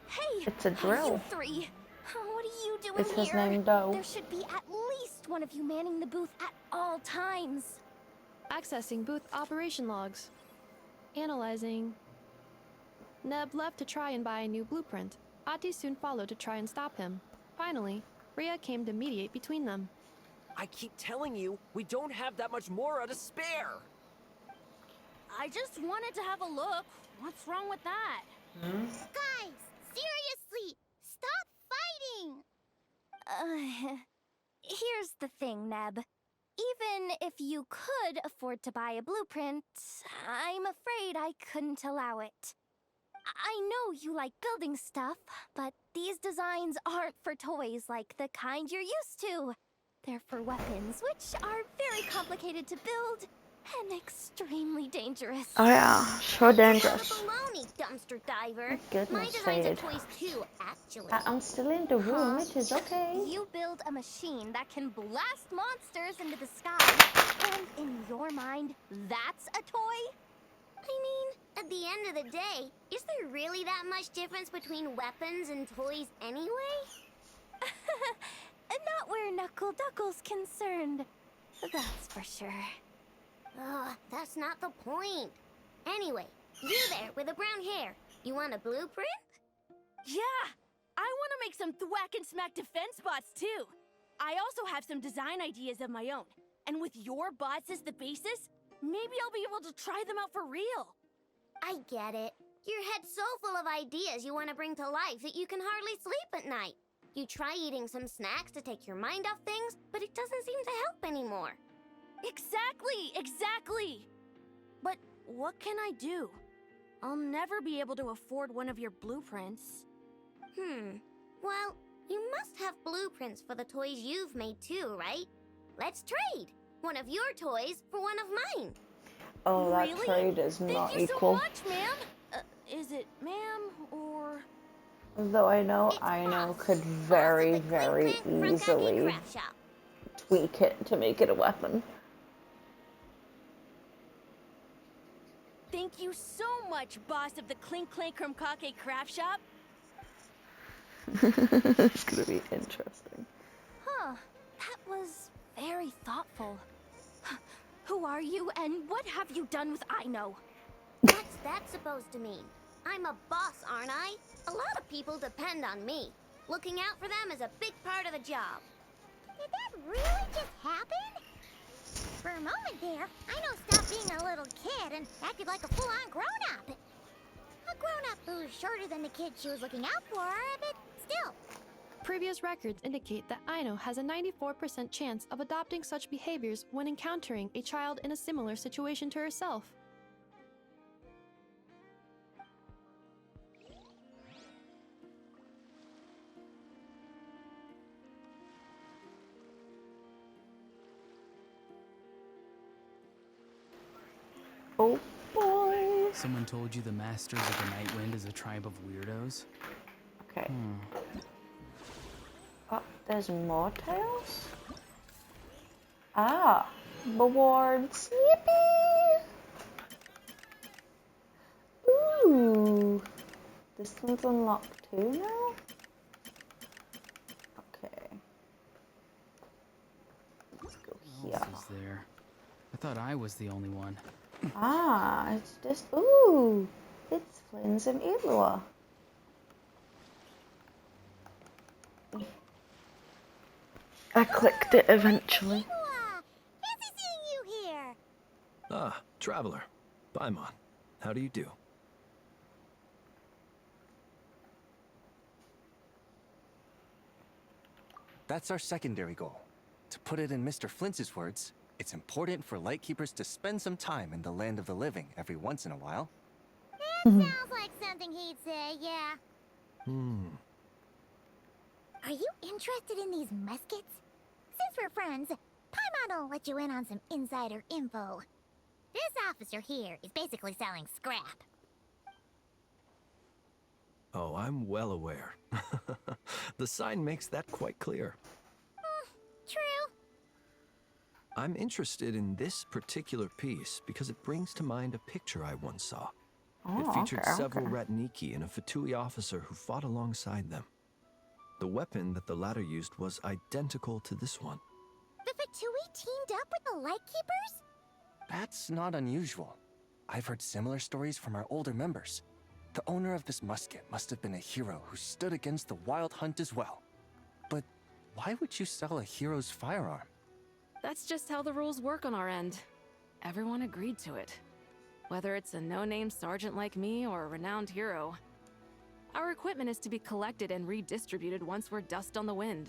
Speaker 10: Hey!
Speaker 1: It's a drill.
Speaker 10: You 3! What are you doing
Speaker 1: Is his
Speaker 10: here?
Speaker 1: name Doe?
Speaker 10: There should be at least one of you manning the booth at all times.
Speaker 14: Accessing booth operation logs. Analyzing. Neb left to try and buy a new blueprint. Ati soon followed to try and stop him. Finally, Rhea came to mediate between them.
Speaker 11: I keep telling you, we don't have that much Mora to spare.
Speaker 10: I just wanted to have a look. What's wrong with that?
Speaker 7: Guys, seriously, stop fighting!
Speaker 10: Here's the thing, Neb. Even if you could afford to buy a blueprint, I'm afraid I couldn't allow it. I know you like building stuff, but these designs aren't for toys like the kind you're used to. They're for weapons, which are very complicated to build and extremely dangerous.
Speaker 1: Oh yeah, so dangerous.
Speaker 7: Baloney, dumpster diver.
Speaker 1: Goodness
Speaker 7: My designs
Speaker 1: sake.
Speaker 7: are toys too, actually.
Speaker 1: I'm still in the room, it is okay.
Speaker 10: You build a machine that can blast monsters into the sky, and in your mind, that's a toy?
Speaker 7: I mean, at the end of the day, is there really that much difference between weapons and toys anyway?
Speaker 10: Not where Knuckle Duckle's concerned. That's for sure.
Speaker 7: Ugh, that's not the point. Anyway, you there with the brown hair, you want a blueprint?
Speaker 10: Yeah! I want to make some thwack and smack defense bots too. I also have some design ideas of my own. And with your bots as the basis, maybe I'll be able to try them out for real.
Speaker 7: I get it. Your head's so full of ideas you want to bring to life that you can hardly sleep at night. You try eating some snacks to take your mind off things, but it doesn't seem to help anymore.
Speaker 10: Exactly! But what can I do? I'll never be able to afford one of your blueprints.
Speaker 7: Well, you must have blueprints for the toys you've made too, right? Let's trade! One of your toys for one of mine.
Speaker 1: Oh, that
Speaker 10: Really?
Speaker 1: trade is not
Speaker 10: Thank you
Speaker 1: equal.
Speaker 10: so much, ma'am. Is it ma'am or...
Speaker 1: Though I know could very, very easily tweak it to make it a weapon.
Speaker 10: Thank you so much, boss of the Clink Clank Krumkake Craft Shop.
Speaker 1: It's gonna be interesting.
Speaker 10: Huh. That was very thoughtful. Who are you, and what have you done with Aino?
Speaker 7: What's that supposed to mean? I'm a boss, aren't I? A lot of people depend on me. Looking out for them is a big part of the job. Did that really just happen? For a moment there, Aino stopped being a little kid and acted like a full-on grown-up. A grown-up who's shorter than the kid she was looking out for, but still.
Speaker 14: Previous records indicate that Aino has a 94% chance of adopting such behaviors when encountering a child in a similar situation to herself.
Speaker 1: Oh boy.
Speaker 17: Someone told you the Masters of the Night Wind is a tribe of weirdos?
Speaker 1: Okay. Oh, there's more tails? Ah, rewards. Yippee! Ooh. This one's unlocked too now? Okay. Let's go
Speaker 17: What
Speaker 1: here.
Speaker 17: else is there? I thought I was the only one.
Speaker 1: Ah, it's just, ooh, it's Flynn's and Elua. I clicked it eventually.
Speaker 7: Fancy seeing you here.
Speaker 13: Ah, traveler. Paimon, how do you do? That's our secondary goal. To put it in Mr. Flintz's words, it's important for Lightkeepers to spend some time in the land of the living every once in a while.
Speaker 7: That sounds like something he'd say, yeah. Are you interested in these muskets? Since we're friends, Paimon will let you in on some insider info. This officer here is basically selling scrap.
Speaker 13: Oh, I'm well aware. The sign makes that quite clear.
Speaker 7: True.
Speaker 13: I'm interested in this particular piece because it brings to mind a picture I once saw. It featured several Ratniki and a Fatui officer who fought alongside them. The weapon that the latter used was identical to this one.
Speaker 7: The Fatui teamed up with the Lightkeepers?
Speaker 13: That's not unusual. I've heard similar stories from our older members. The owner of this musket must have been a hero who stood against the Wild Hunt as well. But why would you sell a hero's firearm?
Speaker 2: That's just how the rules work on our end. Everyone agreed to it. Whether it's a no-name sergeant like me or a renowned hero. Our equipment is to be collected and redistributed once we're dust on the wind.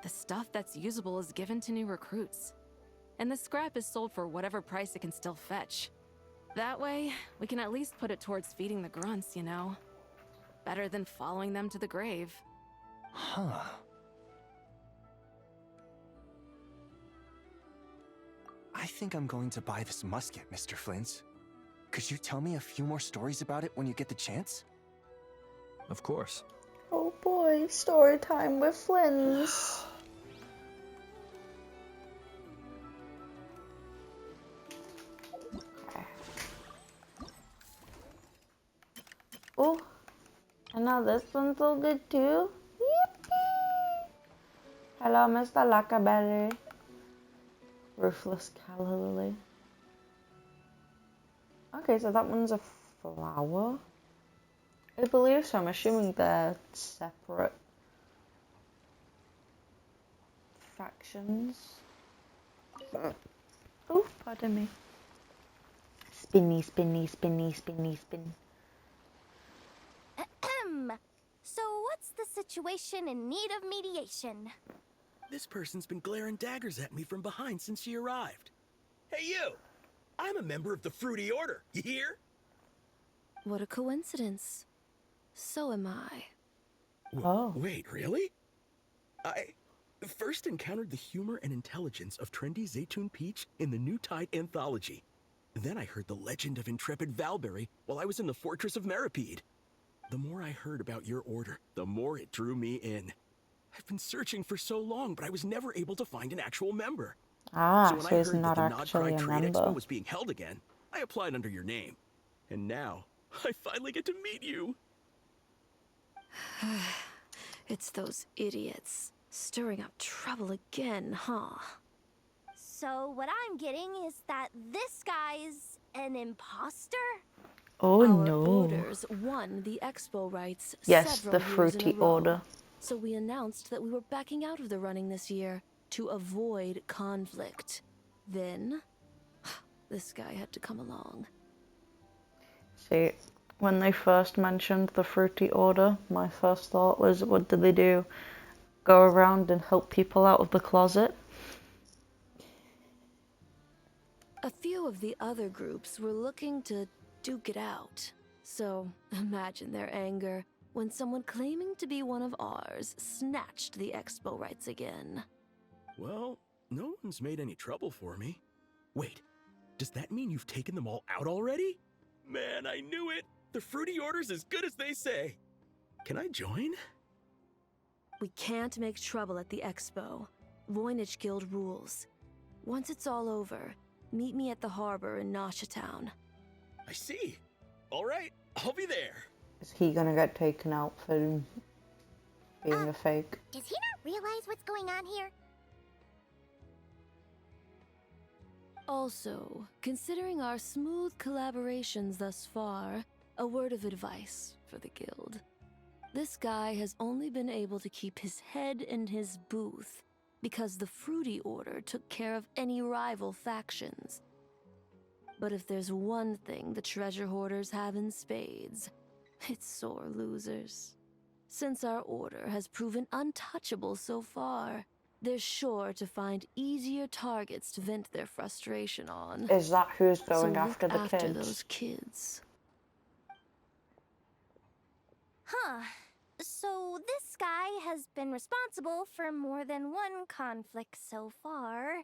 Speaker 2: The stuff that's usable is given to new recruits. And the scrap is sold for whatever price it can still fetch. That way, we can at least put it towards feeding the grunts, you know? Better than following them to the grave.
Speaker 13: Huh. I think I'm going to buy this musket, Mr. Flint's. Could you tell me a few more stories about it when you get the chance? Of course.
Speaker 1: Oh boy, story time with Flynn's. Oh, and now this one's all good too. Yippee! Hello, Mr. Luckaberry. Ruthless Calla Lily. Okay, so that one's a flower. I believe so. I'm assuming they're separate factions. Oh, pardon me. Spinny, spinny, spinny, spinny, spin.
Speaker 7: Ahem. So what's the situation in need of mediation?
Speaker 5: This person's been glaring daggers at me from behind since she arrived. Hey, you! I'm a member of the Fruity Order, you hear?
Speaker 14: What a coincidence. So am I.
Speaker 5: Wait, really? I first encountered the humor and intelligence of trendy Zaytun Peach in the New Tide anthology. Then I heard the legend of intrepid Valberry while I was in the Fortress of Meripede. The more I heard about your order, the more it drew me in. I've been searching for so long, but I was never able to find an actual member.
Speaker 1: Ah,
Speaker 5: So when
Speaker 1: so
Speaker 5: I
Speaker 1: he's
Speaker 5: heard
Speaker 1: not
Speaker 5: that the
Speaker 1: actually
Speaker 5: Nodcry
Speaker 1: a
Speaker 5: Trade
Speaker 1: member.
Speaker 5: Expo was being held again, I applied under your name. And now, I finally get to meet you.
Speaker 14: It's those idiots. Stirring up trouble again, huh?
Speaker 10: So what I'm getting is that this guy's an imposter?
Speaker 1: Oh
Speaker 14: Our
Speaker 1: no.
Speaker 14: orders won the expo rights
Speaker 1: Yes,
Speaker 14: several
Speaker 1: the
Speaker 14: years in a
Speaker 1: fruity
Speaker 14: row.
Speaker 1: order.
Speaker 14: So we announced that we were backing out of the running this year to avoid conflict. Then, this guy had to come along.
Speaker 1: See, when they first mentioned the fruity order, my first thought was, what did they do? Go around and help people out of the closet?
Speaker 14: A few of the other groups were looking to duke it out. So, imagine their anger when someone claiming to be one of ours snatched the expo rights again.
Speaker 5: Well, no one's made any trouble for me. Wait, does that mean you've taken them all out already? Man, I knew it! The fruity order's as good as they say. Can I join?
Speaker 14: We can't make trouble at the expo. Voynich Guild rules. Once it's all over, meet me at the harbor in Nasha Town.
Speaker 5: I see. All right, I'll be there.
Speaker 1: Is he gonna get taken out for being a fake?
Speaker 7: Does he not realize what's going on here?
Speaker 14: Also, considering our smooth collaborations thus far, a word of advice for the guild. This guy has only been able to keep his head in his booth because the Fruity Order took care of any rival factions. But if there's one thing the treasure hoarders have in spades, it's sore losers. Since our order has proven untouchable so far, they're sure to find easier targets to vent their frustration on.
Speaker 1: Is that who's going
Speaker 14: So
Speaker 1: after
Speaker 14: look
Speaker 1: the
Speaker 14: after
Speaker 1: kids?
Speaker 14: those kids.
Speaker 10: Huh. So this guy has been responsible for more than one conflict so far.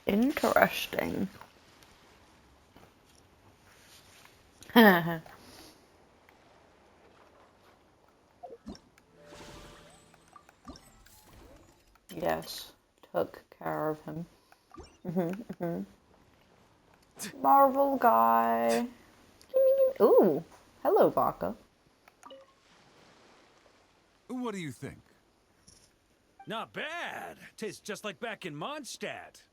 Speaker 1: Interesting. Yes, took care of him. Marvel guy. Ooh, hello, Vodka.
Speaker 9: What do you think?
Speaker 19: Not bad. Tastes just like back in Mondstadt.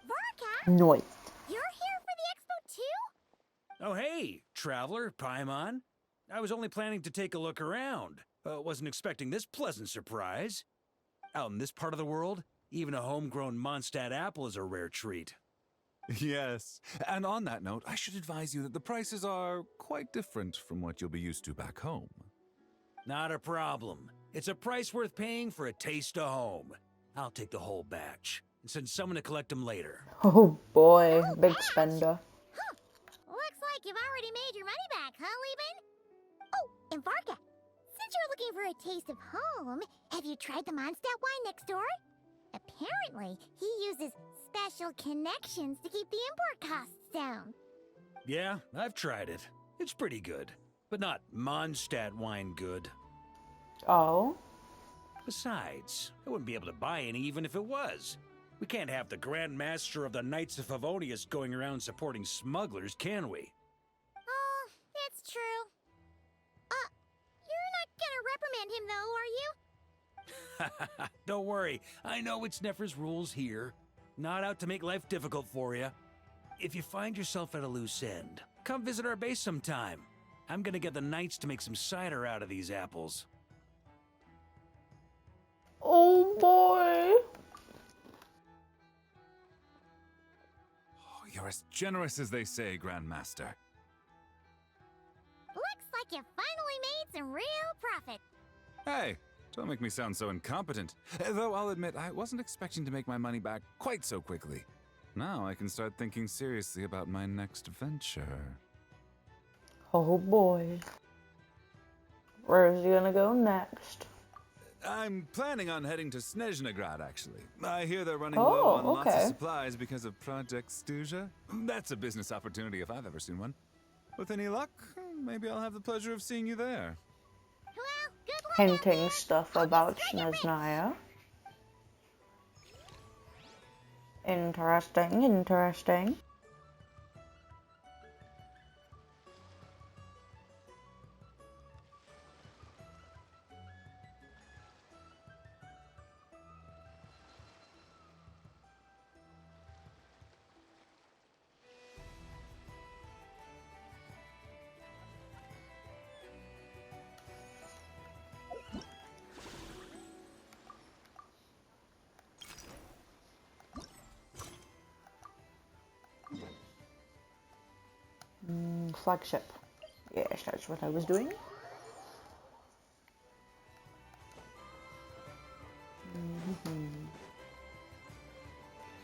Speaker 7: Varka,
Speaker 1: Noise.
Speaker 7: you're here for the expo too?
Speaker 19: Oh hey, traveler, Paimon. I was only planning to take a look around. Wasn't expecting this pleasant surprise. Out in this part of the world, even a homegrown Mondstadt apple is a rare treat.
Speaker 9: Yes, and on that note, I should advise you that the prices are quite different from what you'll be used to back home.
Speaker 19: Not a problem. It's a price worth paying for a taste of home. I'll take the whole batch and send someone to collect them later.
Speaker 1: Oh boy, big spender.
Speaker 7: Huh. Looks like you've already made your money back, huh, Leben? Oh, and Varka, since you're looking for a taste of home, have you tried the Mondstadt wine next door? Apparently, he uses special connections to keep the import costs down.
Speaker 19: Yeah, I've tried it. It's pretty good, but not Mondstadt wine good.
Speaker 1: Oh?
Speaker 19: Besides, I wouldn't be able to buy any even if it was. We can't have the Grand Master of the Knights of Favonius going around supporting smugglers, can we?
Speaker 7: Oh, it's true. You're not gonna reprimand him though, are you?
Speaker 19: Don't worry, I know it's Nefer's rules here. Not out to make life difficult for you. If you find yourself at a loose end, come visit our base sometime. I'm gonna get the Knights to make some cider out of these apples.
Speaker 1: Oh boy.
Speaker 9: Oh, you're as generous as they say, Grandmaster.
Speaker 7: Looks like you finally made some real profit.
Speaker 9: Hey, don't make me sound so incompetent. Though I'll admit, I wasn't expecting to make my money back quite so quickly. Now I can start thinking seriously about my next venture.
Speaker 1: Oh boy. Where is he gonna go next?
Speaker 9: I'm planning on heading to Snezhnegrad, actually. I hear they're running low on lots of supplies because of Project Stuja. That's a business opportunity if I've ever seen one. With any luck, maybe I'll have the pleasure of seeing you there.
Speaker 7: Well, good luck.
Speaker 1: Hinting stuff about Snezhnaya. Interesting, interesting. flagship. Yes, that's what I was doing.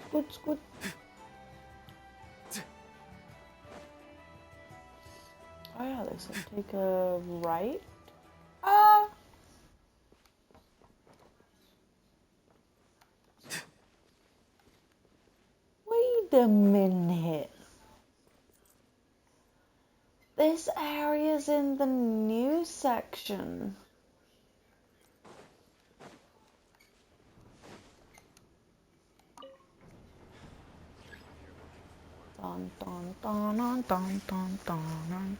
Speaker 1: Scoot, scoot. Oh yeah, they said take a right. Wait a minute. This area's in the new section. Dun, dun, dun, dun, dun, dun, dun.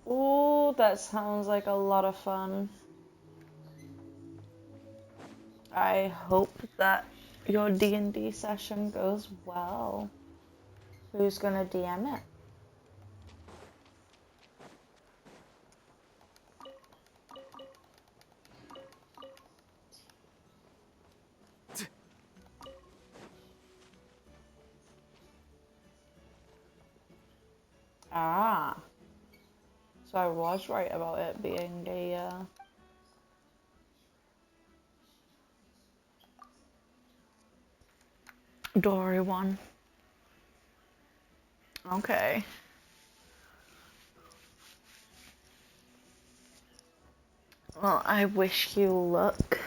Speaker 1: Ooh, that sounds like a lot of fun. I hope that your D&D session goes well. Who's gonna DM it? Ah. So I was right about it being a Dory one. Okay. Well, I wish you luck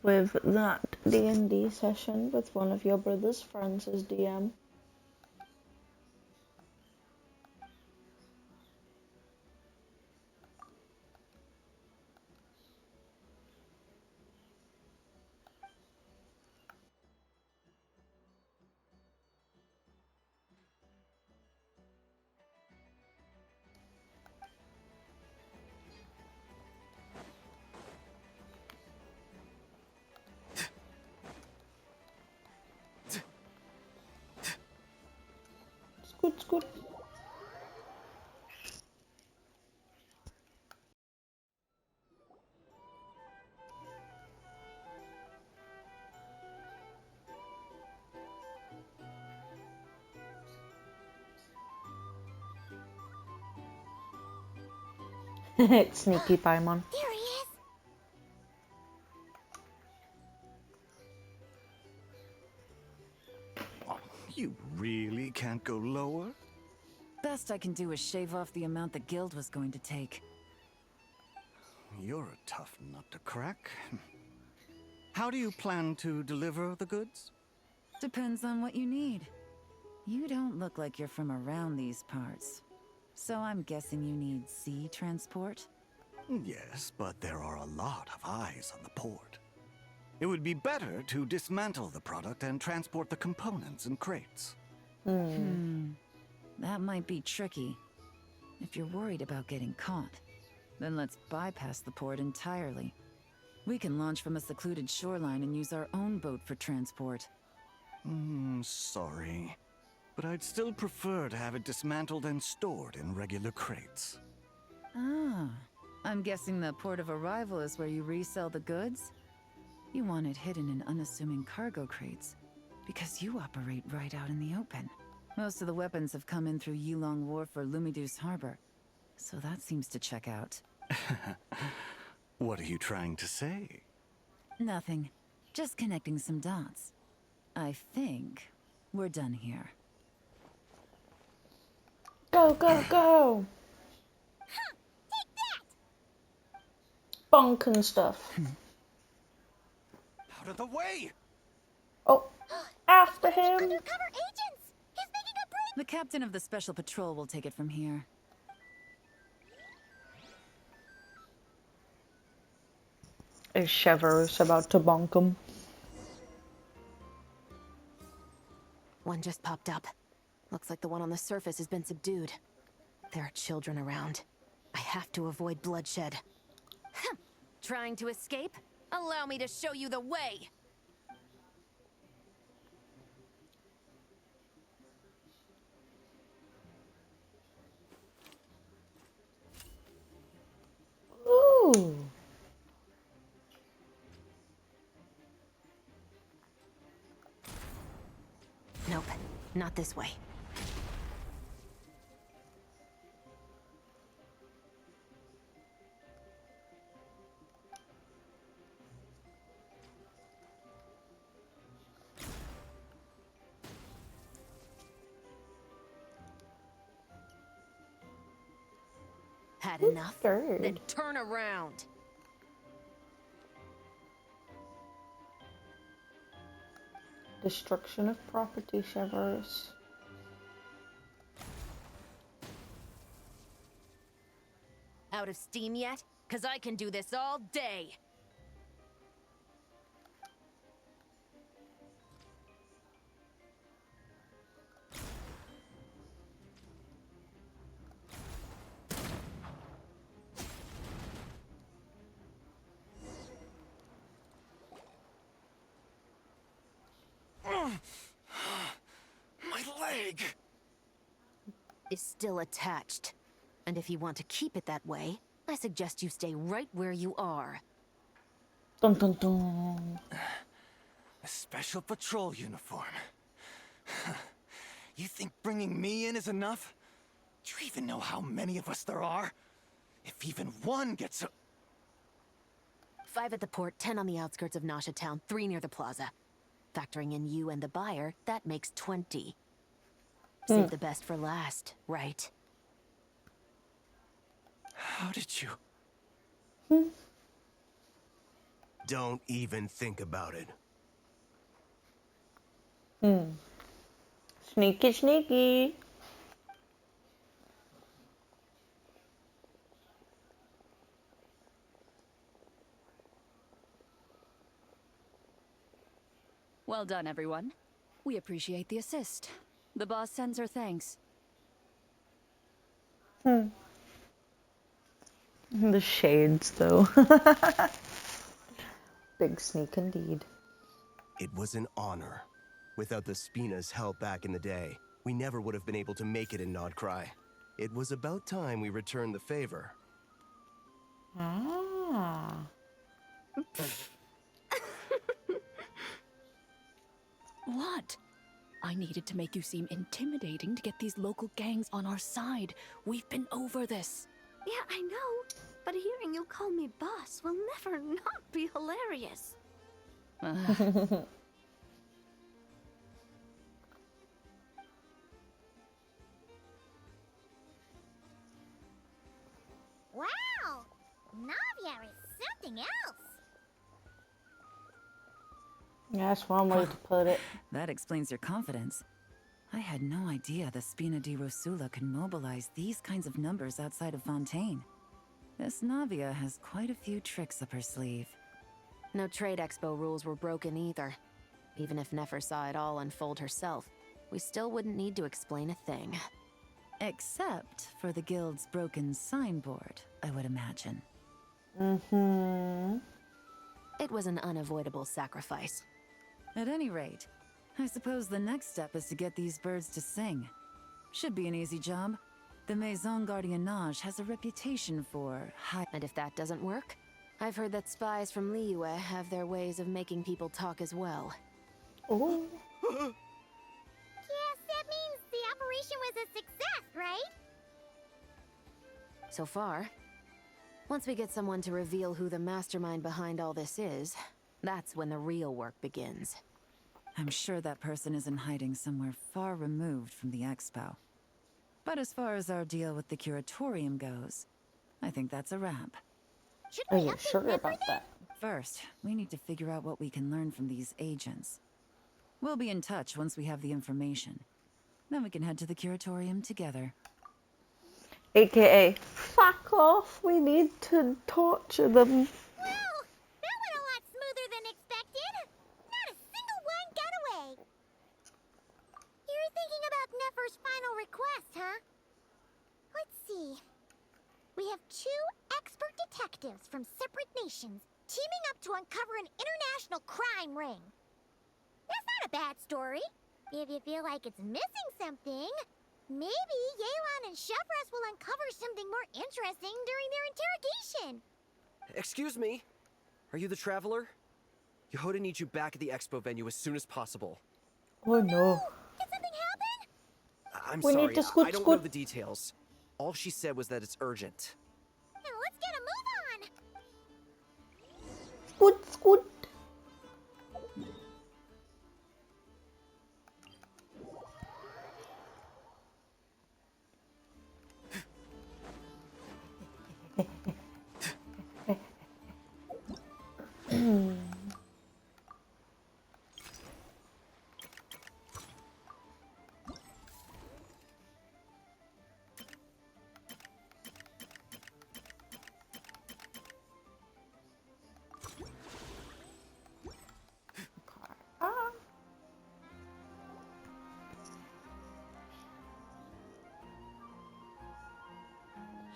Speaker 1: with that D&D session with one of your brother's friends as DM. Scoot, scoot. Sneaky Paimon.
Speaker 7: There he is.
Speaker 18: You really can't go lower?
Speaker 2: Best I can do is shave off the amount the guild was going to take.
Speaker 18: You're a tough nut to crack. How do you plan to deliver the goods?
Speaker 2: Depends on what you need. You don't look like you're from around these parts. So I'm guessing you need sea transport?
Speaker 18: Yes, but there are a lot of eyes on the port. It would be better to dismantle the product and transport the components in crates.
Speaker 2: That might be tricky. If you're worried about getting caught, then let's bypass the port entirely. We can launch from a secluded shoreline and use our own boat for transport.
Speaker 18: Sorry. But I'd still prefer to have it dismantled and stored in regular crates.
Speaker 2: Ah, I'm guessing the port of arrival is where you resell the goods? You want it hidden in unassuming cargo crates, because you operate right out in the open. Most of the weapons have come in through Yilong Wharf or Lumidus Harbor, so that seems to check out.
Speaker 18: What are you trying to say?
Speaker 2: Nothing. Just connecting some dots. I think we're done here.
Speaker 1: Go, go, go! Bonk and stuff.
Speaker 12: Out of the way!
Speaker 1: Oh, after him!
Speaker 7: Undercover agents! He's making a break!
Speaker 2: The captain of the special patrol will take it from here.
Speaker 1: Is Shivers about to bonk him?
Speaker 15: One just popped up. Looks like the one on the surface has been subdued. There are children around. I have to avoid bloodshed.
Speaker 10: Trying to escape? Allow me to show you the way!
Speaker 1: Ooh.
Speaker 15: Nope. Not this way. Had enough? Then turn around.
Speaker 1: Destruction of property shivers.
Speaker 15: Out of steam yet? 'Cause I can do this all day.
Speaker 13: My leg
Speaker 15: is still attached. And if you want to keep it that way, I suggest you stay right where you are.
Speaker 1: Dun dun dun.
Speaker 13: A special patrol uniform. You think bringing me in is enough? Do you even know how many of us there are? If even one gets a...
Speaker 15: 5 at the port, 10 on the outskirts of Nasha Town, 3 near the plaza. Factoring in you and the buyer, that makes 20. Save the best for last, right?
Speaker 13: How did you...
Speaker 20: Don't even think about it.
Speaker 1: Sneaky, sneaky.
Speaker 2: Well done, everyone. We appreciate the assist. The boss sends her thanks.
Speaker 1: The shades, though. Big sneak indeed.
Speaker 20: It was an honor. Without the Spina's help back in the day, we never would have been able to make it in Nodcry. It was about time we returned the favor.
Speaker 1: Ah.
Speaker 2: What? I needed to make you seem intimidating to get these local gangs on our side. We've been over this.
Speaker 4: Yeah, I know. But hearing you call me boss will never not be hilarious.
Speaker 7: Wow! Navia is something else.
Speaker 1: Yeah, that's one way to put it.
Speaker 2: That explains your confidence. I had no idea the Spina di Rosula could mobilize these kinds of numbers outside of Fontaine. This Navia has quite a few tricks up her sleeve.
Speaker 15: No trade expo rules were broken either. Even if Nefer saw it all unfold herself, we still wouldn't need to explain a thing.
Speaker 2: Except for the guild's broken signboard, I would imagine.
Speaker 15: It was an unavoidable sacrifice.
Speaker 2: At any rate, I suppose the next step is to get these birds to sing. Should be an easy job. The Maison Gardiennage has a reputation for high...
Speaker 15: And if that doesn't work, I've heard that spies from Liyue have their ways of making people talk as well.
Speaker 1: Oh.
Speaker 7: Yes, that means the operation was a success, right?
Speaker 15: So far. Once we get someone to reveal who the mastermind behind all this is, that's when the real work begins.
Speaker 2: I'm sure that person is in hiding somewhere far removed from the expo. But as far as our deal with the curatorium goes, I think that's a wrap.
Speaker 1: Are you sure about that?
Speaker 2: First, we need to figure out what we can learn from these agents. We'll be in touch once we have the information. Then we can head to the curatorium together.
Speaker 1: AKA, fuck off, we need to torture them.
Speaker 7: Well, that went a lot smoother than expected. Not a single one got away. You're thinking about Nefer's final request, huh? Let's see. We have 2 expert detectives from separate nations teaming up to uncover an international crime ring. That's not a bad story. If you feel like it's missing something, maybe Yelan and Chevres will uncover something more interesting during their interrogation.
Speaker 11: Excuse me? Are you the Traveler? Yehoda needs you back at the expo venue as soon as possible.
Speaker 1: Oh no.
Speaker 7: Did something happen?
Speaker 11: I'm
Speaker 1: We
Speaker 11: sorry,
Speaker 1: need to scoot,
Speaker 11: I don't know
Speaker 1: scoot.
Speaker 11: the details. All she said was that it's urgent.
Speaker 7: Now let's get a move on.
Speaker 1: Scoot, scoot.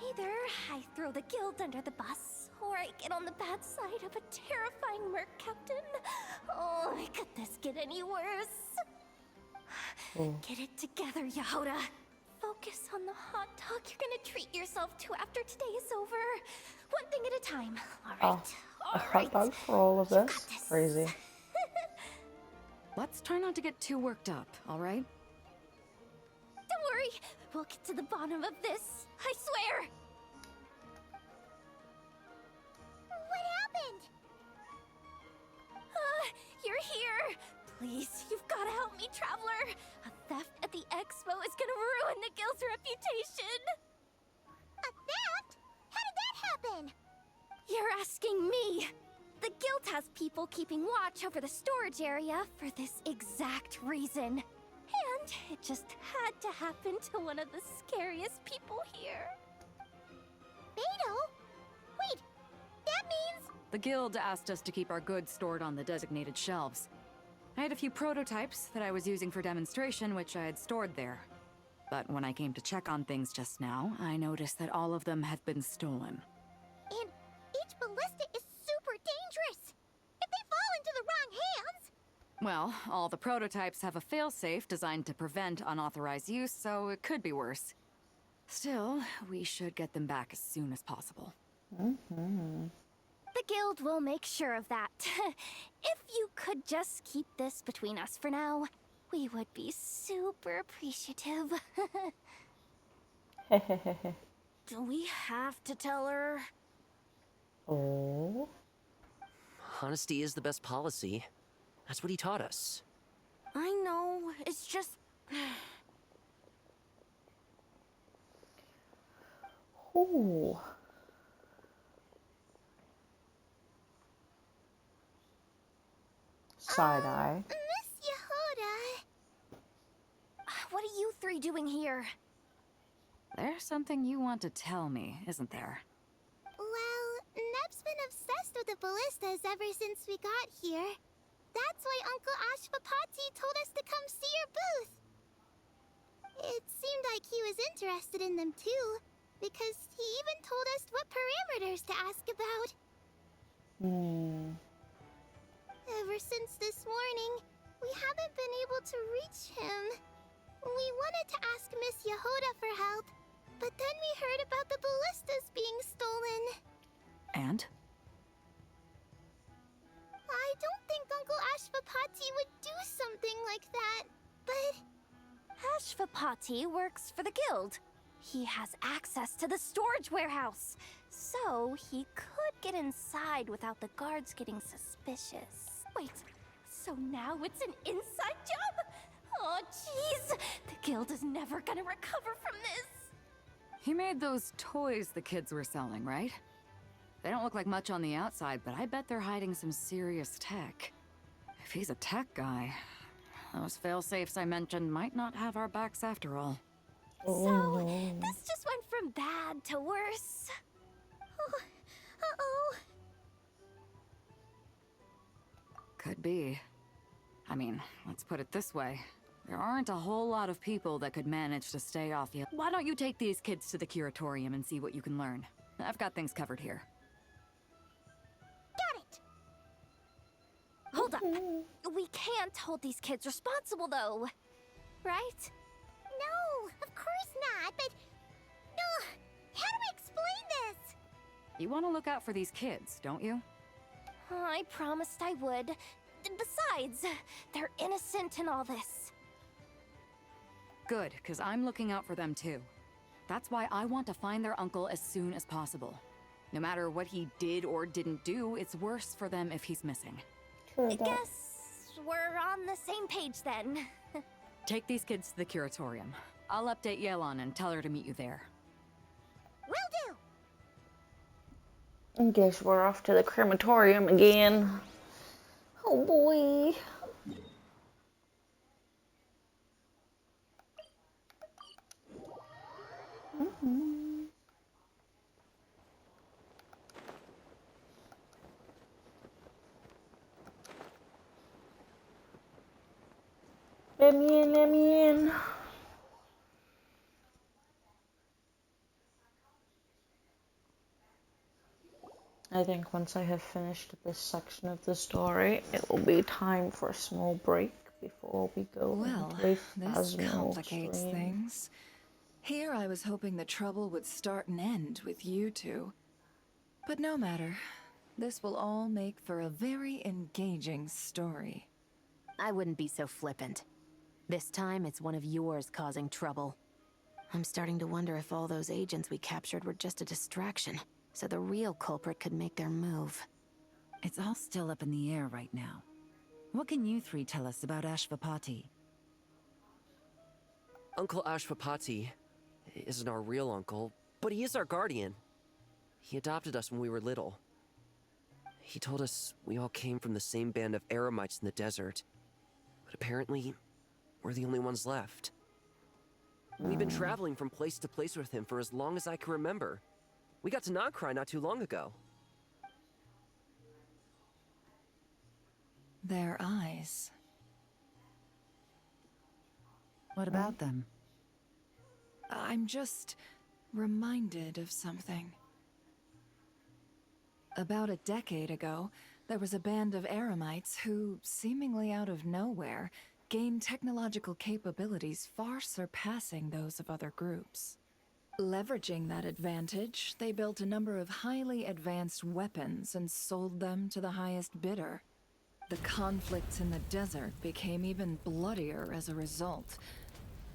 Speaker 21: Either I throw the guild under the bus, or I get on the bad side of a terrifying merc captain. Oh, could this get any worse? Get it together, Yehoda. Focus on the hot dog you're gonna treat yourself to after today is over. One thing at a time. All right.
Speaker 1: A hot dog for all of this? Crazy.
Speaker 2: Let's try not to get too worked up, all right?
Speaker 21: Don't worry. We'll get to the bottom of this. I swear.
Speaker 7: What happened?
Speaker 21: You're here. Please, you've got to help me, Traveler. A theft at the expo is gonna ruin the guild's reputation.
Speaker 7: A theft? How did that happen?
Speaker 21: You're asking me. The guild has people keeping watch over the storage area for this exact reason. And it just had to happen to one of the scariest people here.
Speaker 7: Beto? Wait, that means...
Speaker 2: The guild asked us to keep our goods stored on the designated shelves. I had a few prototypes that I was using for demonstration, which I had stored there. But when I came to check on things just now, I noticed that all of them had been stolen.
Speaker 7: And each ballista is super dangerous. If they fall into the wrong hands...
Speaker 2: Well, all the prototypes have a failsafe designed to prevent unauthorized use, so it could be worse. Still, we should get them back as soon as possible.
Speaker 21: The guild will make sure of that. If you could just keep this between us for now, we would be super appreciative. Do we have to tell her?
Speaker 1: Oh.
Speaker 11: Honesty is the best policy. That's what he taught us.
Speaker 21: I know, it's just...
Speaker 1: Ooh. Side-eye.
Speaker 7: Miss Yehoda.
Speaker 21: What are you three doing here?
Speaker 2: There's something you want to tell me, isn't there?
Speaker 7: Well, Neb's been obsessed with the ballistas ever since we got here. That's why Uncle Ashfapati told us to come see your booth. It seemed like he was interested in them too, because he even told us what parameters to ask about. Ever since this morning, we haven't been able to reach him. We wanted to ask Miss Yehoda for help, but then we heard about the ballistas being stolen.
Speaker 2: And?
Speaker 7: I don't think Uncle Ashfapati would do something like that, but...
Speaker 21: Ashfapati works for the guild. He has access to the storage warehouse, so he could get inside without the guards getting suspicious. Wait, so now it's an inside job? Oh, jeez! The guild is never gonna recover from this!
Speaker 2: He made those toys the kids were selling, right? They don't look like much on the outside, but I bet they're hiding some serious tech. If he's a tech guy, those fail-safes I mentioned might not have our backs after all.
Speaker 21: So, this just went from bad to worse. Oh, uh-oh.
Speaker 2: Could be. I mean, let's put it this way. There aren't a whole lot of people that could manage to stay off you. Why don't you take these kids to the curatorium and see what you can learn? I've got things covered here.
Speaker 21: Got it! Hold up. We can't hold these kids responsible, though. Right?
Speaker 7: No, of course not, but... how do I explain this?
Speaker 2: You want to look out for these kids, don't you?
Speaker 21: I promised I would. Besides, they're innocent in all this.
Speaker 2: Good, because I'm looking out for them too. That's why I want to find their uncle as soon as possible. No matter what he did or didn't do, it's worse for them if he's missing.
Speaker 21: I guess we're on the same page then.
Speaker 2: Take these kids to the curatorium. I'll update Yelan and tell her to meet you there.
Speaker 21: Will do!
Speaker 1: I guess we're off to the crematorium again. Oh boy. Let me in, let me in. I think once I have finished this section of the story, it will be time for a small break before we go
Speaker 16: Well,
Speaker 1: into a
Speaker 16: this
Speaker 1: Phasmo
Speaker 16: complicates
Speaker 1: stream.
Speaker 16: things. Here I was hoping the trouble would start and end with you two. But no matter. This will all make for a very engaging story.
Speaker 15: I wouldn't be so flippant. This time, it's one of yours causing trouble. I'm starting to wonder if all those agents we captured were just a distraction, so the real culprit could make their move.
Speaker 2: It's all still up in the air right now. What can you three tell us about Ashvapati?
Speaker 11: Uncle Ashvapati isn't our real uncle, but he is our guardian. He adopted us when we were little. He told us we all came from the same band of eremites in the desert. But apparently, we're the only ones left. We've been traveling from place to place with him for as long as I can remember. We got to Nagcry not too long ago.
Speaker 16: Their eyes.
Speaker 2: What about them?
Speaker 16: I'm just reminded of something. About a decade ago, there was a band of eremites who, seemingly out of nowhere, gained technological capabilities far surpassing those of other groups. Leveraging that advantage, they built a number of highly advanced weapons and sold them to the highest bidder. The conflicts in the desert became even bloodier as a result.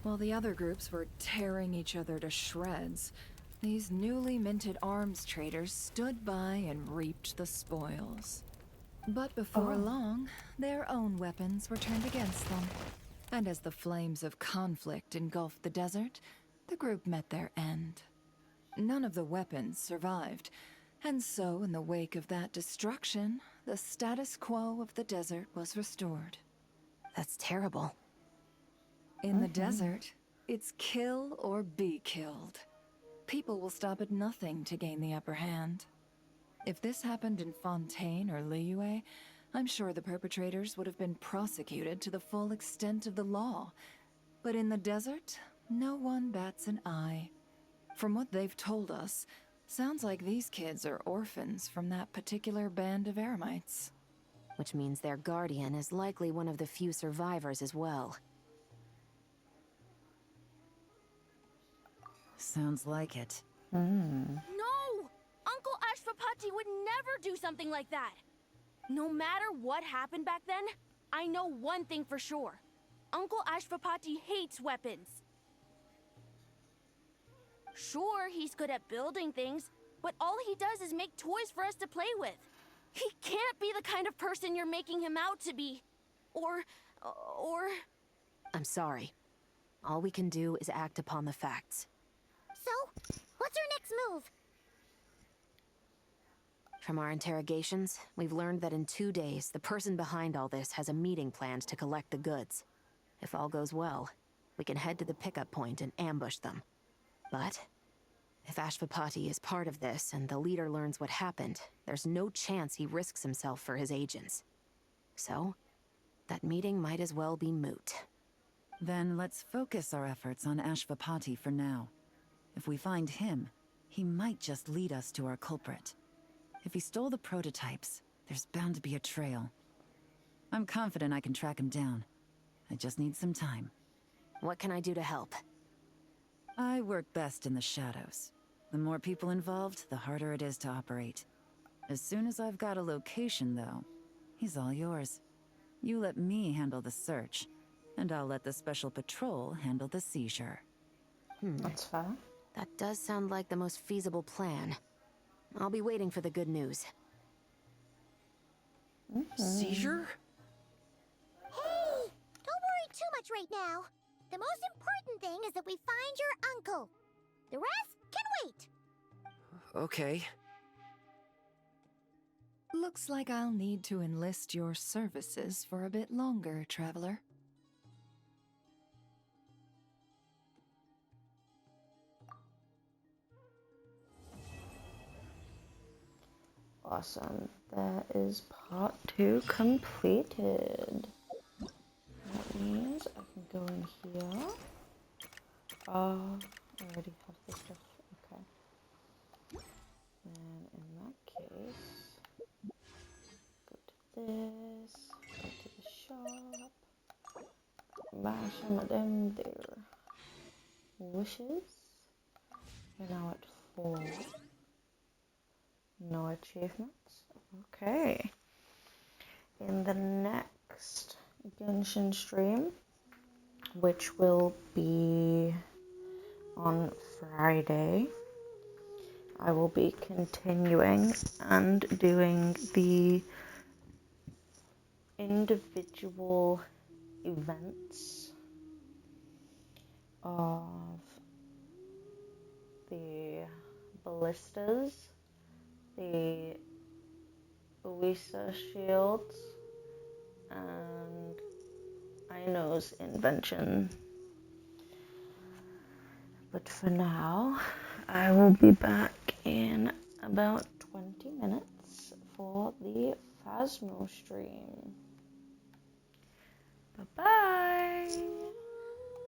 Speaker 16: While the other groups were tearing each other to shreds, these newly minted arms traders stood by and reaped the spoils. But before long, their own weapons were turned against them. And as the flames of conflict engulfed the desert, the group met their end. None of the weapons survived, and so in the wake of that destruction, the status quo of the desert was restored.
Speaker 15: That's terrible.
Speaker 16: In the desert, it's kill or be killed. People will stop at nothing to gain the upper hand. If this happened in Fontaine or Liyue, I'm sure the perpetrators would have been prosecuted to the full extent of the law. But in the desert, no one bats an eye. From what they've told us, sounds like these kids are orphans from that particular band of eremites.
Speaker 15: Which means their guardian is likely one of the few survivors as well.
Speaker 2: Sounds like it.
Speaker 10: No! Uncle Ashvapati would never do something like that! No matter what happened back then, I know one thing for sure. Uncle Ashvapati hates weapons. Sure, he's good at building things, but all he does is make toys for us to play with. He can't be the kind of person you're making him out to be. Or...
Speaker 15: I'm sorry. All we can do is act upon the facts.
Speaker 7: So, what's our next move?
Speaker 15: From our interrogations, we've learned that in 2 days, the person behind all this has a meeting planned to collect the goods. If all goes well, we can head to the pickup point and ambush them. But if Ashvapati is part of this and the leader learns what happened, there's no chance he risks himself for his agents. So, that meeting might as well be moot.
Speaker 2: Then let's focus our efforts on Ashvapati for now. If we find him, he might just lead us to our culprit. If he stole the prototypes, there's bound to be a trail. I'm confident I can track him down. I just need some time.
Speaker 15: What can I do to help?
Speaker 2: I work best in the shadows. The more people involved, the harder it is to operate. As soon as I've got a location, though, he's all yours. You let me handle the search. and I'll let the special patrol handle the seizure.
Speaker 1: That's fair.
Speaker 15: That does sound like the most feasible plan. I'll be waiting for the good news.
Speaker 11: Seizure?
Speaker 7: Hey! Don't worry too much right now. The most important thing is that we find your uncle. The rest can wait.
Speaker 11: Okay.
Speaker 16: Looks like I'll need to enlist your services for a bit longer, Traveler.
Speaker 1: Awesome. That is part 2 completed. That means I can go in here. I already have this stuff. Okay. Then in that case, go to this, go to the shop, buy some of them there. Wishes. We're now at 4. No achievements. Okay. In the next Genshin stream, which will be on Friday, I will be continuing and doing the individual events of the ballistas, the Uisa shields, and Aino's invention. But for now, I will be back in about 20 minutes for the Phasmo stream. Bye-bye!